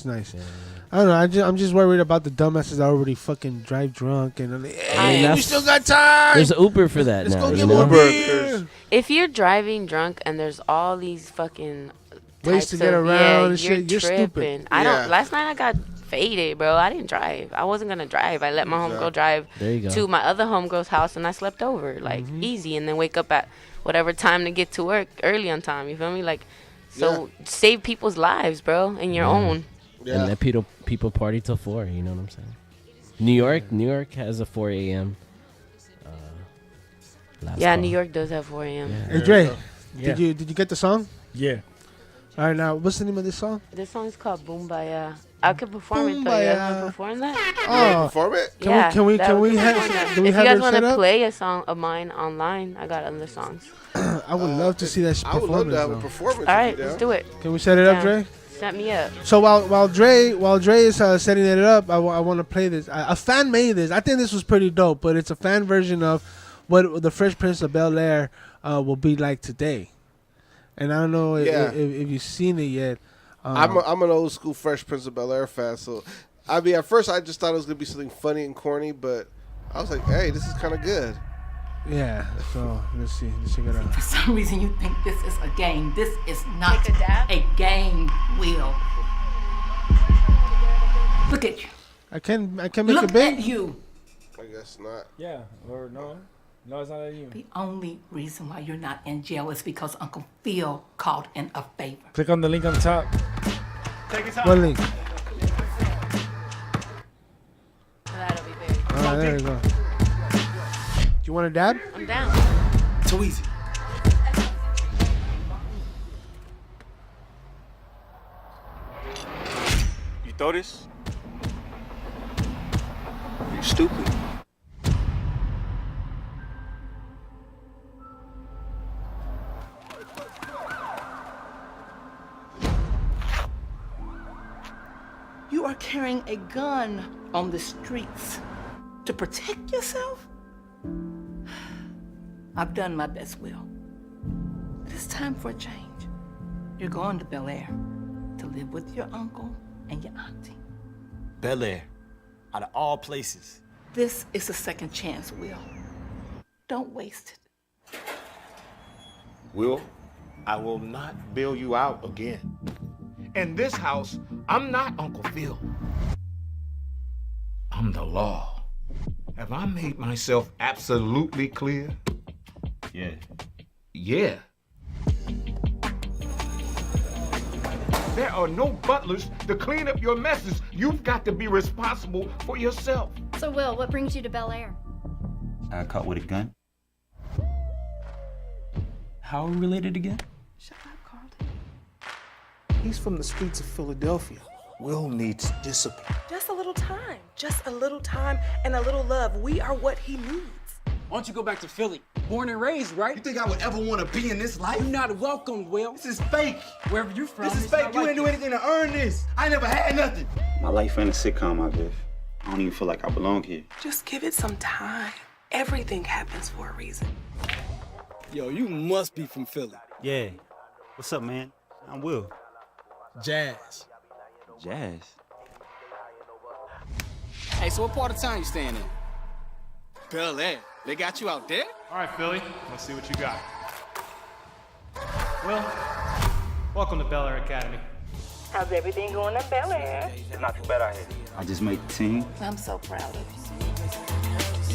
I don't know. I'm just worried about the dumbasses that already fucking drive drunk and I'm like, hey, we still got time. There's an Uber for that. Let's now. go get more beer. If you're driving drunk and there's all these fucking ways to get around and shit, you're tripping. stupid. Last night I got faded, bro. I didn't drive. I wasn't gonna drive. I let my homegirl drive to my other homegirl's house and I slept over like easy, and then wake up at whatever time to get to work early on time. You feel me? Like, so save people's lives, bro, and your own. Yeah. And let people party till 4. You know what I'm saying? New York has a 4 a.m. New York does have 4 a.m. Yeah. Hey Dre, did you get the song? Yeah. All right, now what's the name of this song? This song is called Boombaya. I could perform it though. You guys want to perform that? Oh, perform it? Can we have if you guys want to play a song of mine online, I got other songs. I would love to see that performance. I would love to have a performance. All right, let's do it. Can we set it up, Dre? Set me up. So while Dre is setting it up, I want to play this. A fan made this. I think this was pretty dope, but it's a fan version of what the Fresh Prince of Bel-Air will be like today. And I don't know if you've seen it yet. I'm an old school Fresh Prince of Bel-Air fan, so I mean, at first I just thought it was gonna be something funny and corny, but I was like, hey, this is kind of good. Yeah. So let's see. Let's check it out. For some reason, you think this is a game. This is not a game, Will. Look at you. I can make Look it big. at you. I guess not. Yeah, or no. No, it's not at you. The only reason why you're not in jail is because Uncle Phil called in a favor. Click on the link on the top. Take it out. What link? That'll be very All right, there you go. Do you want a dab? I'm down. Too easy. You throw this? You're stupid. You are carrying a gun on the streets to protect yourself? I've done my best, Will. But it's time for a change. You're going to Bel-Air to live with your uncle and your auntie. Bel-Air, out of all places. This is a second chance, Will. Don't waste it. Will, I will not bail you out again. In this house, I'm not Uncle Phil. I'm the law. Have I made myself absolutely clear? Yeah. Yeah. There are no butlers to clean up your messes. You've got to be responsible for yourself. So, Will, what brings you to Bel-Air? I got caught with a gun. How are we related again? Shut up, Carlton. He's from the streets of Philadelphia. Will needs discipline. Just a little time. Just a little time and a little love. We are what he needs. Why don't you go back to Philly? Born and raised, right? You think I would ever want to be in this life? You're not welcome, Will. This is fake. Wherever you from, This is fake. You didn't do anything to earn this. I never had nothing. My life ain't a sitcom, my Viv. I don't even feel like I belong here. Just give it some time. Everything happens for a reason. Yo, you must be from Philly. Yeah. What's up, man? I'm Will. Jazz. Jazz? Hey, so what part of town you staying in? Bel-Air. They got you out there? All right, Philly. Let's see what you got. Well, welcome to Bel-Air Academy. How's everything going at Bel-Air? It's not too bad out here. I just made the team. I'm so proud of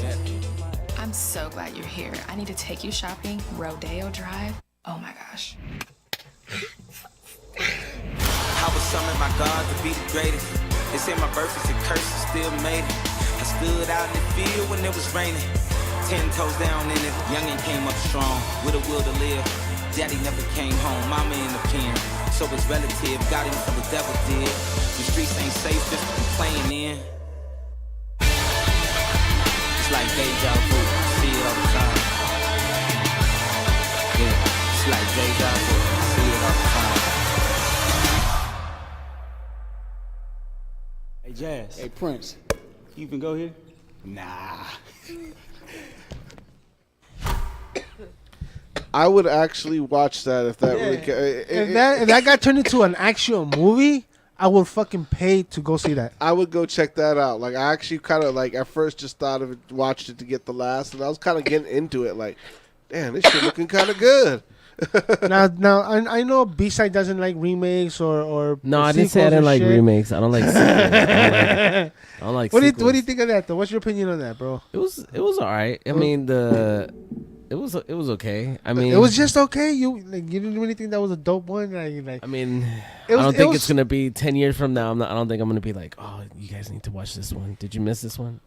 you. I'm so glad you're here. I need to take you shopping. Rodeo Drive. Oh my gosh. I was summoned by God to be the greatest. They say my birth is a curse, I still made it. I stood out in the field when it was raining. 10 toes down in it, youngin' came up strong, with a will to live. Daddy never came home, mama in the pen. So it's relative, got him from the devil did. The streets ain't safe, just to be playing in. It's like deja vu, I see it all the time. Yeah, it's like deja vu, I see it all the time. Hey, Jazz. Hey, Prince. You even go here? Nah. I would actually watch that if that really. If that got turned into an actual movie, I would fucking pay to go see that. I would go check that out. Like I actually kind of like at first just thought of it, watched it to get the last, and I was kind of getting into it. Like, damn, this shit looking kind of good. now I know B-side doesn't like remakes or no, I didn't say I didn't like remakes. I don't like sequels. I don't like what sequels. do you think of that though? What's your opinion on that, bro? It was all right. I mean it was okay. I mean it was just okay. You didn't really think that was a dope one. Like I mean I don't think it's gonna be 10 years from now. I don't think I'm gonna be like, oh, you guys need to watch this one. Did you miss this one?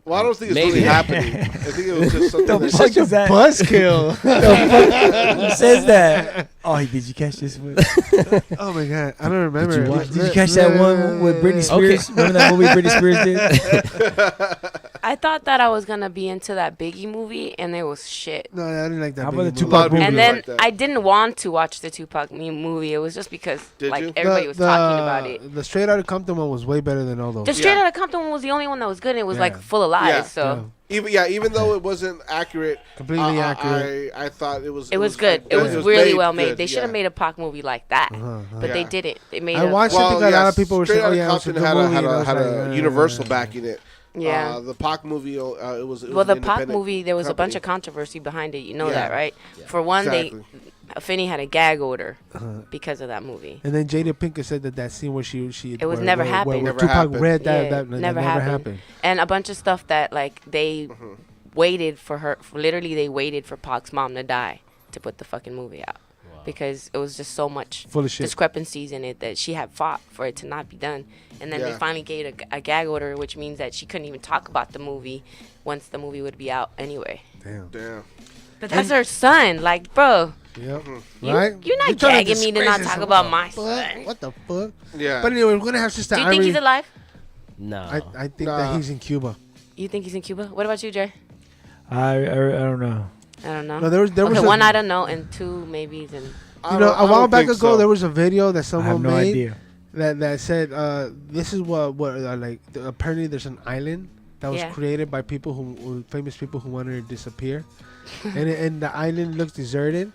Well, I don't think it's really happening. I think it was just something. The fuck is that? Buzzkill. Who says that? Oh, did you catch this one? Oh my god, I don't remember. Did you catch that one with Britney Spears? Okay. Remember that movie Britney Spears did? I thought that I was gonna be into that Biggie movie, and it was shit. No, I didn't like that. How about the Tupac movie? And then I didn't want to watch the Tupac movie. It was just because everybody was talking about it. The Straight Outta Compton one was way better than all those. The Straight Outta Compton one was the only one that was good, and it was like full of lies. So. Even though it wasn't accurate, completely accurate, I thought it was. It was good. It was really well made. They should have made a Pac movie like that, but they didn't. They made. I watched it because a lot of people were saying, "Oh yeah, Compton had a Universal backing it." Yeah, the Pac movie. It was the Pac movie. There was a bunch of controversy behind it. You know that, right? Yeah. For one, Finney had a gag order because of that movie. And then Jada Pinkett said that scene where she it was never happened. Where Tupac read that never happened. And a bunch of stuff that like they waited for her. Literally, they waited for Pac's mom to die to put the fucking movie out. Because it was just so much discrepancies in it that she had fought for it to not be done. And then they finally gave a gag order, which means that she couldn't even talk about the movie once the movie would be out anyway. Damn. But that's her son. Like, bro. Yep. Right? You're not gagging me to not talk about my son. What the fuck? Yeah. But anyway, we're going to have Sista Eyerie. Do you think he's alive? No. I think that he's in Cuba. You think he's in Cuba? What about you, Jay? I don't know. I don't know. No, there was one I don't know, and two maybe. And a while back ago, there was a video that someone made that said this is what apparently there's an island that was created by famous people who wanted to disappear, and the island looks deserted.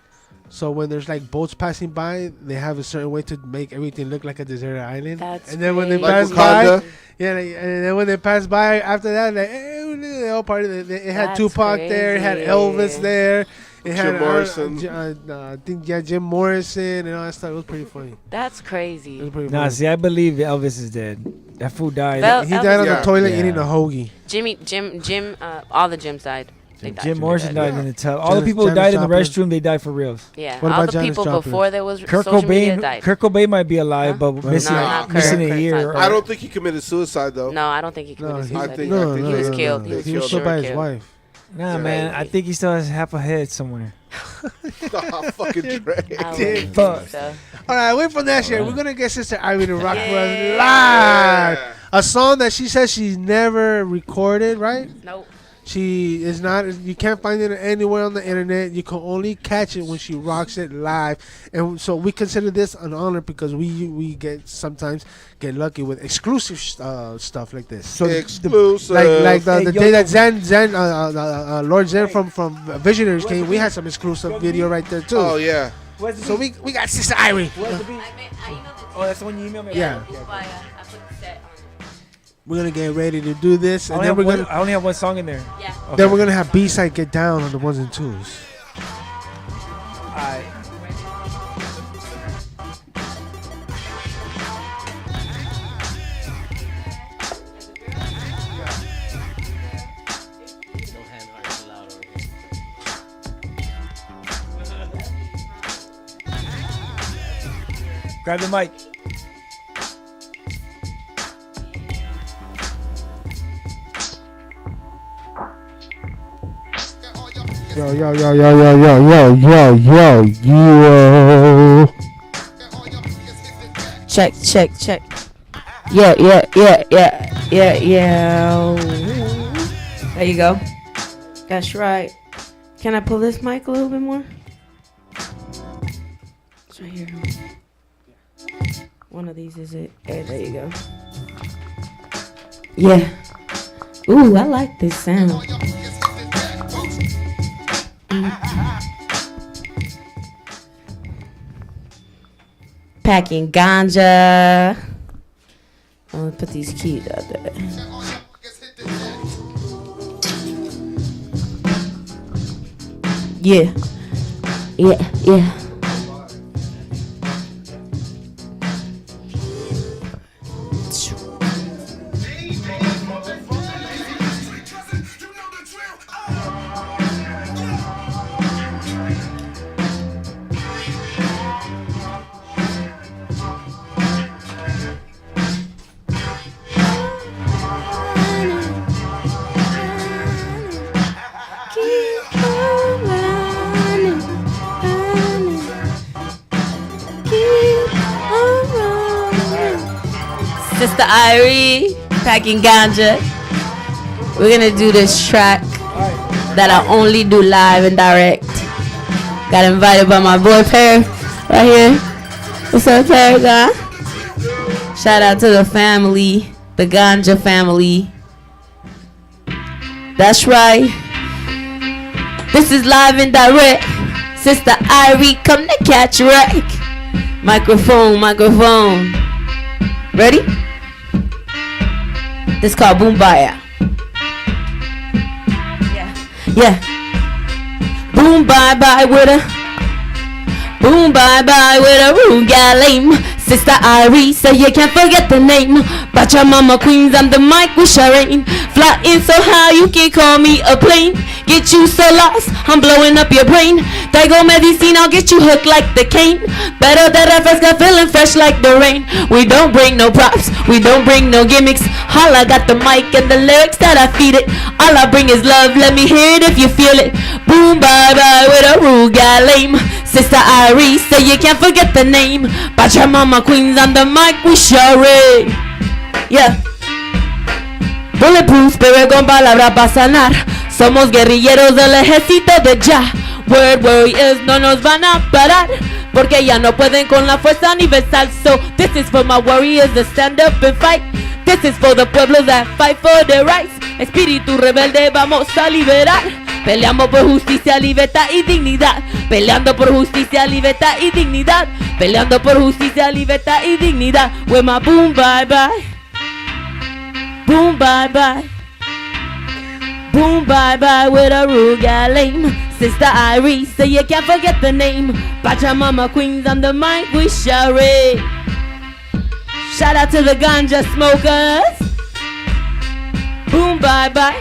So when there's like boats passing by, they have a certain way to make everything look like a deserted island. And then when they pass by, and then when they pass by after that, they all party. It had Tupac there, it had Elvis there, it had Jim Morrison. I think Jim Morrison and all that stuff. It was pretty funny. That's crazy. It was pretty funny. Nah, see, I believe Elvis is dead. That fool died. He died on the toilet eating a hoagie. Jim, all the Jims died. Jim Morrison died in the tub. All the people who died in the restroom, they died for reals. Yeah, all the people before there was Kurt social media Cobain died. Kurt Cobain might be alive, but missing a year. I don't think he committed suicide though. No, I don't think he committed suicide. He was killed. He was killed by his wife. Nah, man, I think he still has half a head somewhere. Fucking Dre. All right, away from that shit, we're gonna get Sista Eyerie to rock for us live. A song that she says she's never recorded, right? Nope. She is not. You can't find it anywhere on the internet. You can only catch it when she rocks it live, and so we consider this an honor because we sometimes get lucky with exclusive stuff like this. So exclusive, like the day that Lord Zen from Visionaries came, we had some exclusive video right there too. Oh yeah. So we got Sista Eyerie. Oh, that's the one you emailed me. Yeah. We're gonna get ready to do this, and then I only have one song in there. Yeah. Okay. Then we're gonna have B-side get down on the ones and twos. Alright. Grab the mic. Yo. Check. Yeah. There you go. That's right. Can I pull this mic a little bit more? It's right here. One of these is it. Hey, there you go. Yeah. Ooh, I like this sound. packing ganja. I'm gonna put these keys out there. Yeah. Sista Eyerie, packing ganja. We're gonna do this track that I only do live and direct. Got invited by my boy Pear right here. What's up, Paragon? Shout out to the family, the ganja family. That's right. This is live and direct. Sista Eyerie, come to catch wreck. Microphone. Ready? This called Boom Baya. Yeah. Boom bye bye with a rude gal lame. Sista Eyerie, so you can't forget the name. Pachamama Queens, I'm the mic with Shireen. Flying so high you can call me a plane. Get you so lost, I'm blowing up your brain. Daigo medicine, I'll get you hooked like the cane. Better that I first got feeling fresh like the rain. We don't bring no props, we don't bring no gimmicks. All I got the mic and the lyrics that I feed it. All I bring is love, let me hear it if you feel it. Boom bye bye with a rude guy lame. Sista Eyerie, so you can't forget the name. Pachamama Queens on the mic with Shireen. Yeah. Bulletproof spirit con palabras pa' sanar. Somos guerrilleros del ejército de ya. Word warriors no nos van a parar, porque ya no pueden con la fuerza universal. So this is for my warriors that stand up and fight. This is for the pueblos that fight for their rights. Espíritu rebelde vamos a liberar. Peleamos por justicia, libertad y dignidad. Peleando por justicia, libertad y dignidad. Peleando por justicia, libertad y dignidad. With my boom bye bye. Boom bye bye. Boom bye bye with a rude guy lame. Sista Eyerie, so you can't forget the name. Pachamama Queens on the mic with Shireen. Shout out to the ganja smokers. Boom bye bye.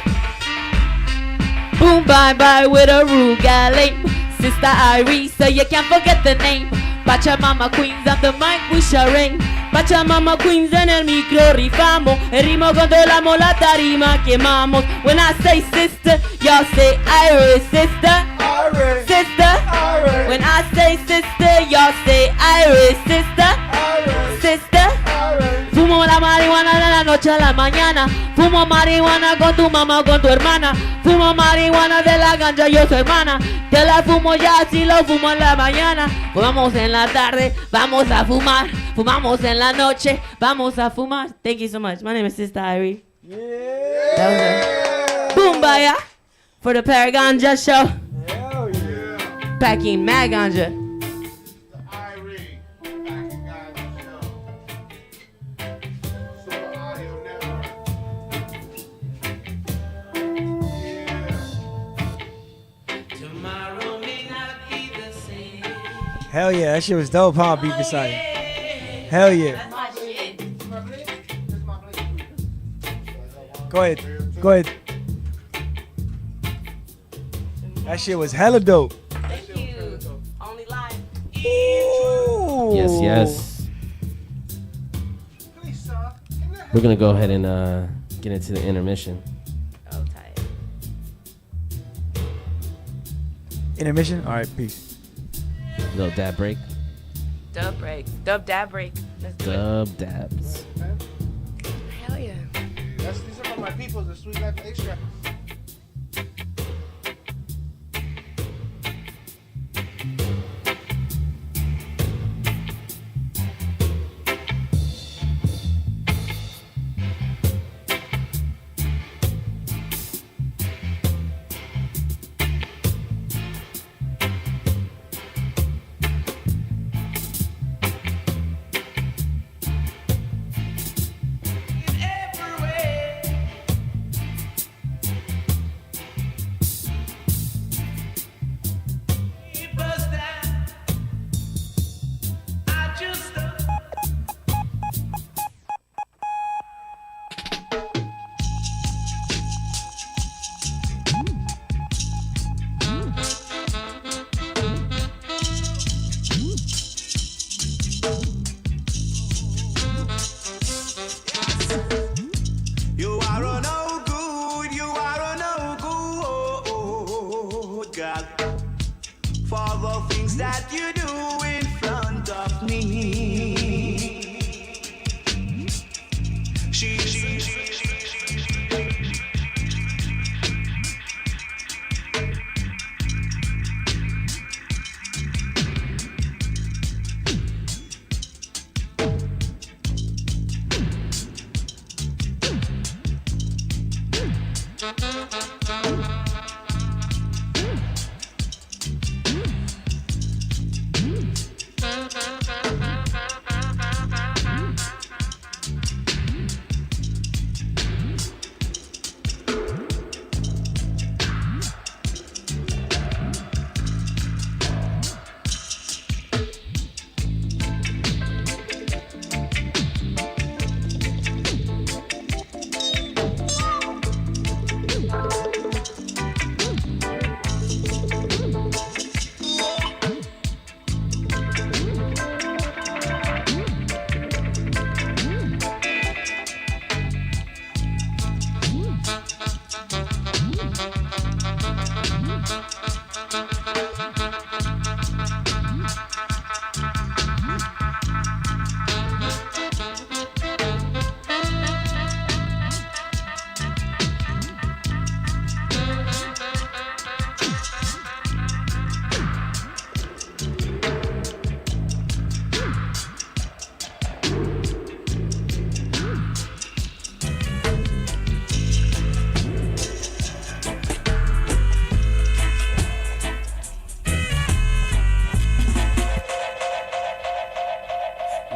Boom bye bye with a rude guy lame. Sista Eyerie, so you can't forget the name. Pachamama Queens on the mic with Shireen. Pachamama Queens en el micro rifamos. El ritmo controlamos, la tarima quemamos. When I say sister, y'all say Eyerie, sister. Eyerie. Sister. Eyerie. When I say sister, y'all say Eyerie, sister. Eyerie. Sister. Eyerie. Fumo la marihuana de la noche a la mañana. Fumo marihuana con tu mamá o con tu hermana. Fumo marihuana de la ganja, yo soy hermana. Te la fumo ya si lo fumo en la mañana. Fumamos en la tarde, vamos a fumar. Fumamos en la noche, vamos a fumar. Thank you so much. My name is Sista Eyerie. Yeah. That was a boom baya for the Paraganja show. Hell yeah. Packing mad ganja. Hell yeah, that shit was dope, huh? Beat beside it. Hell yeah. Go ahead. That shit was hella dope. Thank you. Only live. Ooh. Yes. We're gonna go ahead and get into the intermission. Oh, tight. Intermission? All right, peace. Little dab break. Dub break. Dub dab break. Let's do Dub dabs. it. Hell yeah. These are my peoples, the Sweet Life Extra.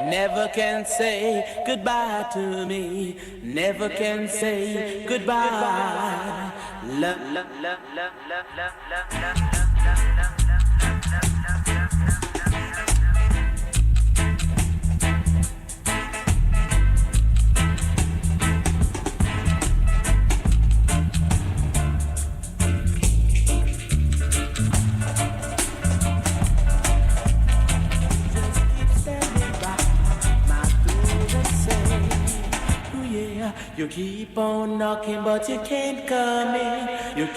never can say goodbye to me, never can say goodbye. Love, love, love, love, love, love, love, love, love. You keep on knocking, but you can't come in. You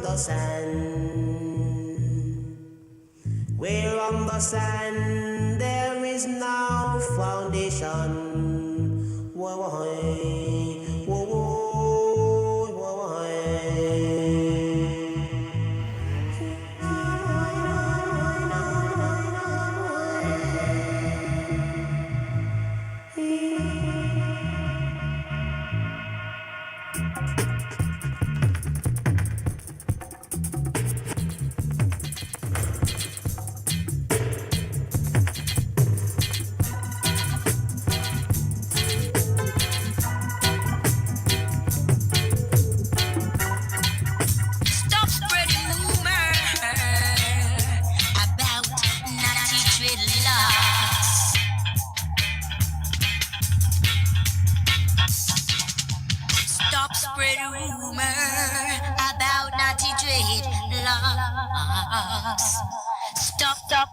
the sand. Where on the sand there is no foundation. Whoa, whoa, whoa, whoa, whoa, Stop spreading rumors about naughty dreadlocks. Stop spreading rumors about naughty dreadlocks. Stop.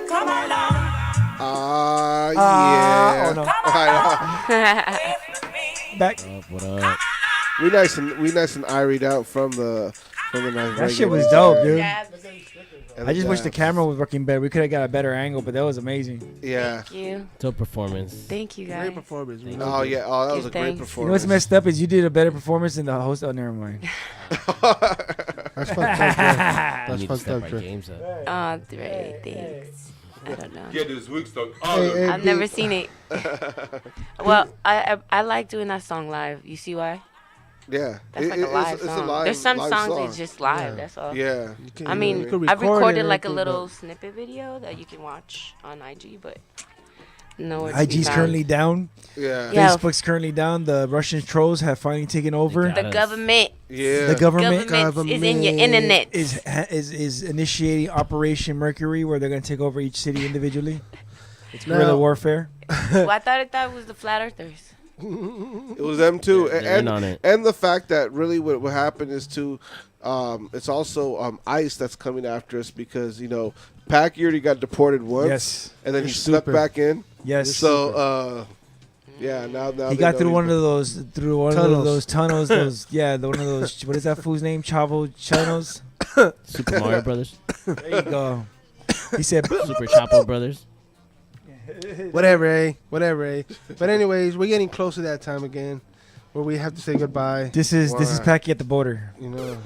Come along. Yeah. Oh no. Back. What up? We nice and Eyeried out from the night. That shit was dope, dude. And I just wish the dabs. camera was working better. We could have got a better angle, but that was amazing. Yeah. Thank you. Dope performance. Thank you, guys. Great performance. Oh yeah. Oh, that was a great thanks. performance. You know what's messed up is you did a better performance than the host. Oh, never mind. That's fucked up, Dre. That's Need to fucked step up, our Dre. games up. Oh, Dre, thanks. I don't know. Get this week stuck. I've never seen it. Well, I like doing that song live. You see why? Yeah. That's like a live it's song. a live, There's some live songs song. that's just live. Yeah. That's all. Yeah. I mean, you could I've record recorded and like a everything, little but- snippet video that you can watch on IG, but no. IG's currently down. Yeah. Facebook's currently down. The Russian trolls have finally taken over. The government. Yeah. The government is in your internet. is initiating Operation Mercury, where they're going to take over each city individually. It's guerrilla warfare. Well, I thought was the flat earthers. It was them too, They're in on it. and the fact that really what happened is too, it's also ICE that's coming after us because Pac already got deported once, Yes. and then You're he snuck stupid. back in. Yes. So yeah, now He they got know through he's one of back. those tunnels. Those one of those. What is that fool's name? Chavo Chanos. Super Mario Brothers. There you go. He said Super Chapo Brothers. Whatever, eh? But anyways, we're getting close to that time again. where we have to say goodbye. This is Packy at the border. You know.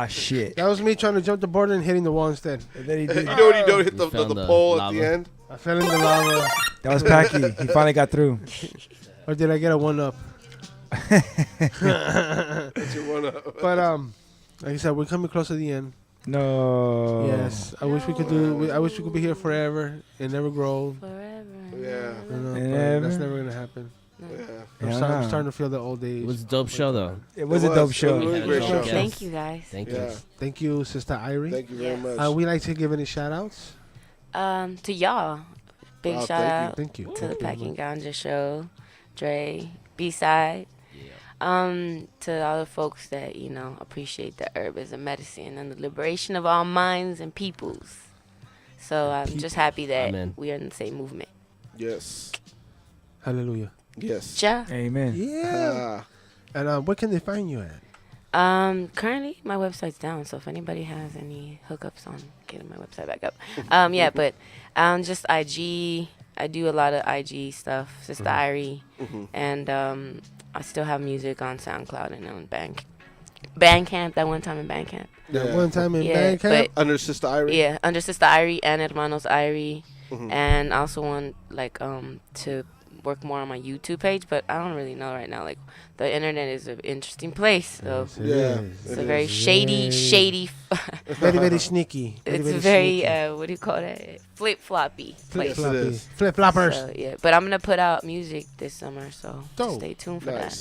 Shit. That was me trying to jump the border and hitting the wall instead. And then he did. You know when you don't hit the pole at the end? I fell in the lava. That was Packy. He finally got through. Or did I get a 1-up? That's your 1-up. But like I said, we're coming close to the end. No. Yes, I wish we could I wish we could be here forever and never grow. Forever. Yeah. You know, but that's never gonna happen. Yeah. I'm starting to feel the old age. It was a dope show, though. It was a dope show. It was a great show. Thank you, guys. Thank you. Thank you, Sister Eyerie. Thank you very much. We like to give any shout outs. To y'all, big shout out Thank you. to the Packing Ganja show, Dre, B-side. To all the folks that, you know, appreciate the herb as a medicine and the liberation of all minds and peoples. So I'm just happy that we are in the same movement. Yes. Hallelujah. Yes. Ja. Amen. Yeah. And where can they find you at? Currently my website's down, so if anybody has any hookups on getting my website back up. Yeah, but just IG. I do a lot of IG stuff, Sista Eyerie, and I still have music on SoundCloud and on Bandcamp. That one time in Bandcamp. Yeah. One time in Bandcamp? Under Sista Eyerie? Yeah, under Sista Eyerie and Hermanos Eyerie. And I also want to work more on my YouTube page, but I don't really know right now. Like, the internet is an interesting place. So it's a very shady. Very, very sneaky. It's very what do you call that? Flip-floppy place. Flip-floppers. So, yeah, but I'm gonna put out music this summer, so Dope. stay tuned for that.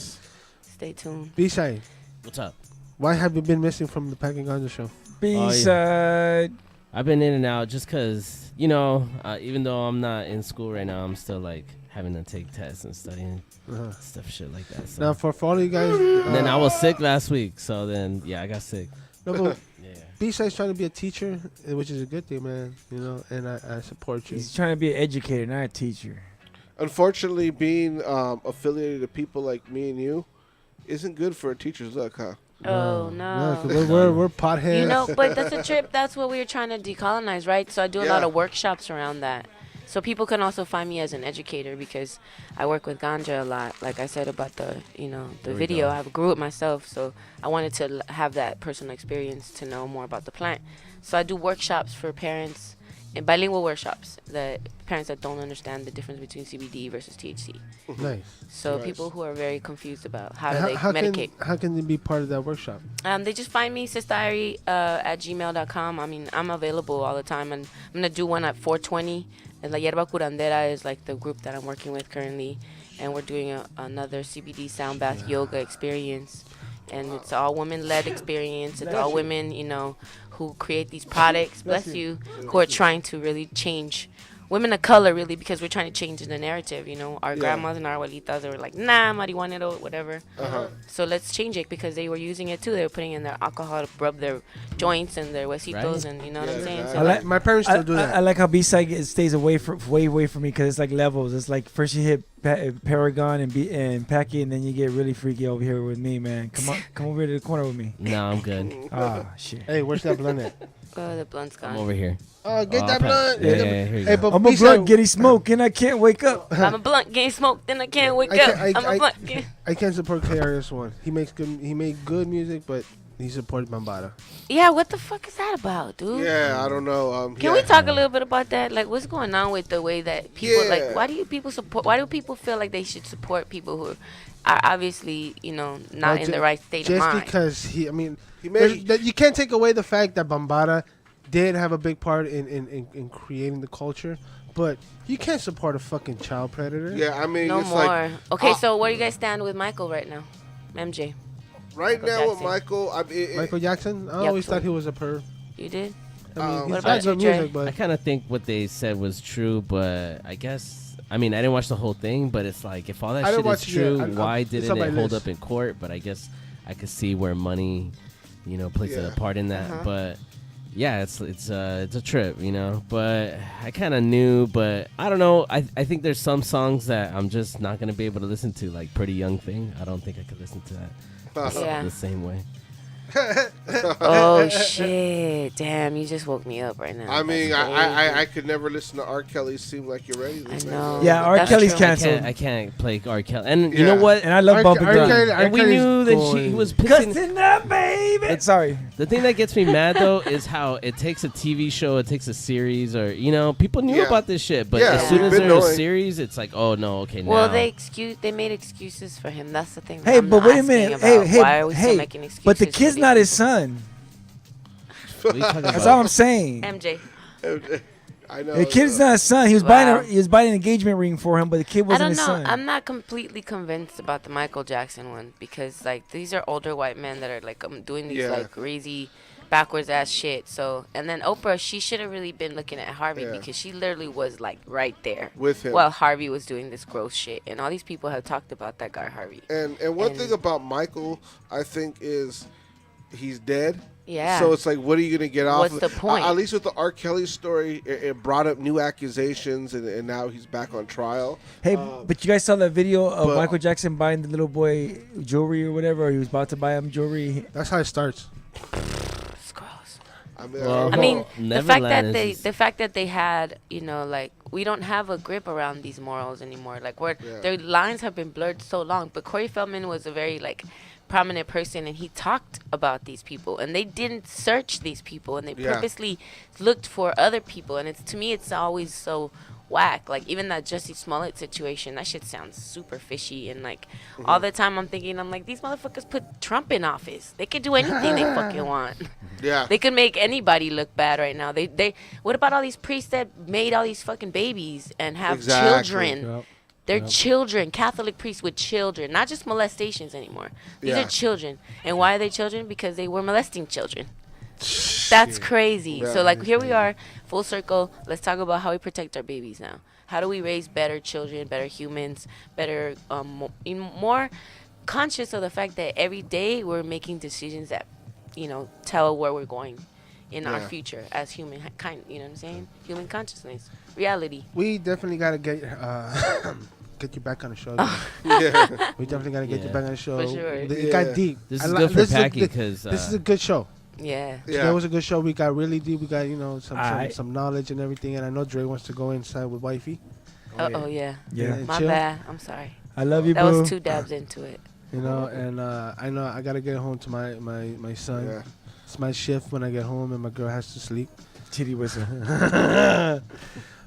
Stay tuned. B-side. What's up? Why have you been missing from the Packing Ganja show? B-side. I've been in and out just because, you know, even though I'm not in school right now, I'm still like having to take tests and studying stuff, shit like that. So. Now, for all you guys. And then I was sick last week, so then I got sick. No, but B-side's trying to be a teacher, which is a good thing, man. You know, and I support you. He's trying to be an educator, not a teacher. Unfortunately, being affiliated to people like me and you isn't good for a teacher's luck, huh? Oh no! We're potheads. You know, but that's a trip. That's what we were trying to decolonize, right? So I do a lot of workshops around that. So people can also find me as an educator because I work with ganja a lot. Like I said about the video, I grew it myself. So I wanted to have that personal experience to know more about the plant. So I do workshops for parents, and bilingual workshops that parents that don't understand the difference between CBD versus THC. Nice. So people who are very confused about how they medicate. How can they be part of that workshop? They just find me, sistaeyerie at gmail.com. I mean, I'm available all the time. And I'm going to do one at 420. And La Yerba Curandera is like the group that I'm working with currently. And we're doing another CBD sound bath yoga experience. And it's all women-led experience. It's all women, you know, who create these products, bless you, who are trying to really change women of color, really, because we're trying to change the narrative, you know. Our grandmas and our abuelitas, they were like, nah, marijuana or whatever. So let's change it because they were using it too. They were putting in their alcohol to rub their joints and their huesitos, and you know what I'm saying? So my parents still do that. I like how B-side stays way away from me because it's like levels. It's like first you hit Paragon and Packy, and then you get really freaky over here with me, man. Come over to the corner with me. No, I'm good. Shit. Hey, where's that blunt at? the blunt's gone. I'm over here. Get that blunt. Yeah, here you go. But I'm a blunt getting smoke and I can't wake up. I'm a blunt getting smoked and I can't wake up. I'm a blunt. I can't support KRS-One. He made good music, but he supported Bambaataa. Yeah, what the fuck is that about, dude? Yeah, I don't know. Can we talk a little bit about that? Like, what's going on with the way that people like? Why do people feel like they should support people who are obviously, you know, not in the right state of mind? Just because you can't take away the fact that Bambaataa did have a big part in creating the culture, but you can't support a fucking child predator. Yeah, I mean, no it's more. like, okay, so where do you guys stand with Michael right now, MJ? Right now with Michael, Michael Jackson. I always thought he was a perv. You did? I mean, what about you, Jay? I kind of think what they said was true, but I guess I didn't watch the whole thing. But it's like if all that shit is true, why didn't it hold up in court? But I guess I could see where money, you know, plays a part in that. But yeah, it's a trip, you know. But I kind of knew, but I don't know. I think there's some songs that I'm just not gonna be able to listen to, like Pretty Young Thing. I don't think I could listen to that the same way. Oh shit! Damn, you just woke me up right now. I mean, I could never listen to R. Kelly. Seem like you're ready. I know. Yeah, R. Kelly's canceled. I can't play R. Kelly, and you know what? And I love Bumpin' Drum. And we knew that he was pissing up, baby. Sorry. The thing that gets me mad though is how it takes a TV show, it takes a series, or people knew about this shit, but as soon as there's a series, it's like, oh no, okay, well, now. they made excuses for him. That's the thing. Hey, but wait a minute. Hey, why are we still making excuses? But the kid's not his son. That's all I'm saying. MJ. I know. The kid's not his son. He was buying an engagement ring for him, but the kid wasn't his son. I'm not completely convinced about the Michael Jackson one because like these are older white men that are like doing these like crazy backwards ass shit. So and then Oprah, she should have really been looking at Harvey because she literally was like right there with him while Harvey was doing this gross shit, and all these people have talked about that guy Harvey. And one thing about Michael, I think, is he's dead. Yeah. So it's like, what are you going to get off? What's the point? At least with the R. Kelly story, it brought up new accusations, and now he's back on trial. Hey, but you guys saw that video of Michael Jackson buying the little boy jewelry or whatever, or he was about to buy him jewelry. That's how it starts. It's gross. I mean the fact that they had, like we don't have a grip around these morals anymore. Like their lines have been blurred so long. But Corey Feldman was a very like prominent person, and he talked about these people, and they didn't search these people, and they purposely looked for other people, and to me it's always so whack. Like even that Jussie Smollett situation, that shit sounds super fishy, and like all the time I'm like these motherfuckers put Trump in office. They could do anything they fucking want. Yeah, they could make anybody look bad right now. They what about all these priests that made all these fucking babies and have children? Yep. They're children, Catholic priests with children, not just molestations anymore. These are children. And why are they children? Because they were molesting children. That's crazy. Yeah, so, like, here we are, full circle. Let's talk about how we protect our babies now. How do we raise better children, better humans, better, more conscious of the fact that every day we're making decisions that, tell where we're going in our future as humankind. You know what I'm saying? Human consciousness. Reality. We definitely gotta get you back on the show. We definitely gotta get you back on the show. For sure. It got deep. This is good for Packy because this is a good show. Yeah. Today was a good show. We got really deep. We got some knowledge and everything. And I know Dre wants to go inside with wifey. Yeah. My chill. bad. I'm sorry. I love you, that boo. was 2 dabs into it. And I know I gotta get home to my son. Yeah. It's my shift when I get home, and my girl has to sleep. Titty whistle.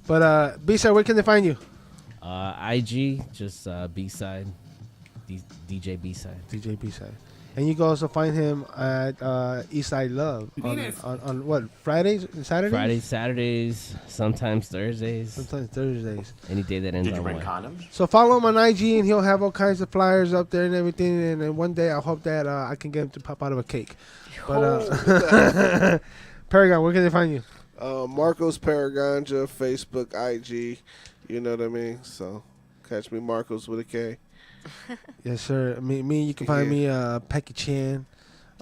But B-side, where can they find you? IG, just B-side, DJ B-side. DJ B-side. And you can also find him at Eastside Love on what, Fridays and Saturdays? Fridays, Saturdays, sometimes Thursdays. Sometimes Thursdays. Any day that ends Did you on bring one. condoms? So follow him on IG, and he'll have all kinds of flyers up there and everything. And then one day I hope that I can get him to pop out of a cake. But Paragon, where can they find you? Marcos Paraganja, Facebook, IG. You know what I mean? So catch me, Marcos with a K. Yes, sir. Me, you can find me, Packy Chan,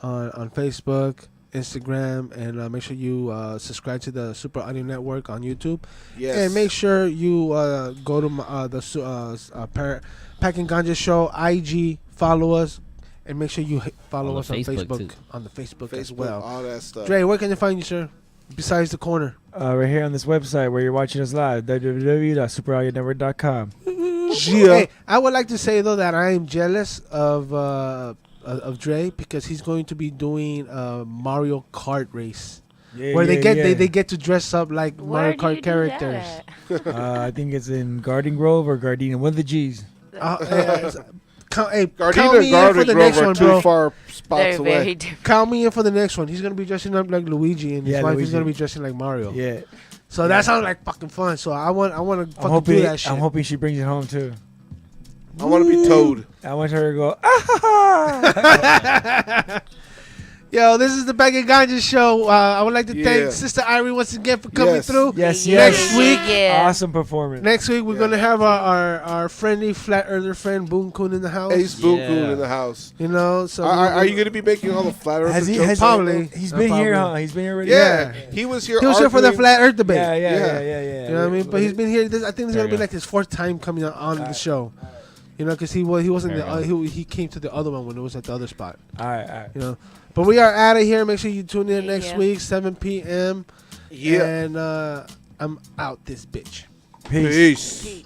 on Facebook, Instagram, and make sure you subscribe to the Super Audio Network on YouTube. Yes. And make sure you go to the Packing Ganja Show IG, follow us, and make sure you follow us on Facebook. On the Facebook as well. All that stuff. Dre, where can they find you, sir? Besides the corner. Right here on this website where you're watching us live, www.superaudionetwork.com. Hey, I would like to say though that I am jealous of Dre because he's going to be doing a Mario Kart race, where they get to dress up like Mario Kart characters. I think it's in Garden Grove or Gardena, one of the G's. Gardena and Garden Grove are too far spots away. Very different. Count me in for the next one. He's gonna be dressing up like Luigi, and his wife is gonna be dressing like Mario. Yeah. So that sounds like fucking fun. So I want to fucking do that shit. I'm hoping she brings it home too. I want to be Toad. I want her to go. Ah! Yo, this is the Packing Ganja Show. I would like to thank Sister Eyerie once again for coming through. Yes. Next week, awesome performance. Next week we're gonna have our friendly flat earther friend Boon Kun in the house. Ace Boon Kun in the house. You know, so are you gonna be making all the flat earther jokes? Probably. He's been here, huh? He's been here already. Yeah, he was here. He was here for the flat earth debate. Yeah. You know what I mean? But he's been here. I think this is gonna be like his 4th time coming on the show. You know, because he wasn't he came to the other one when it was at the other spot. All right. You know, but we are out of here. Make sure you tune in next week, 7 p.m. Yeah. And I'm out this bitch. Peace.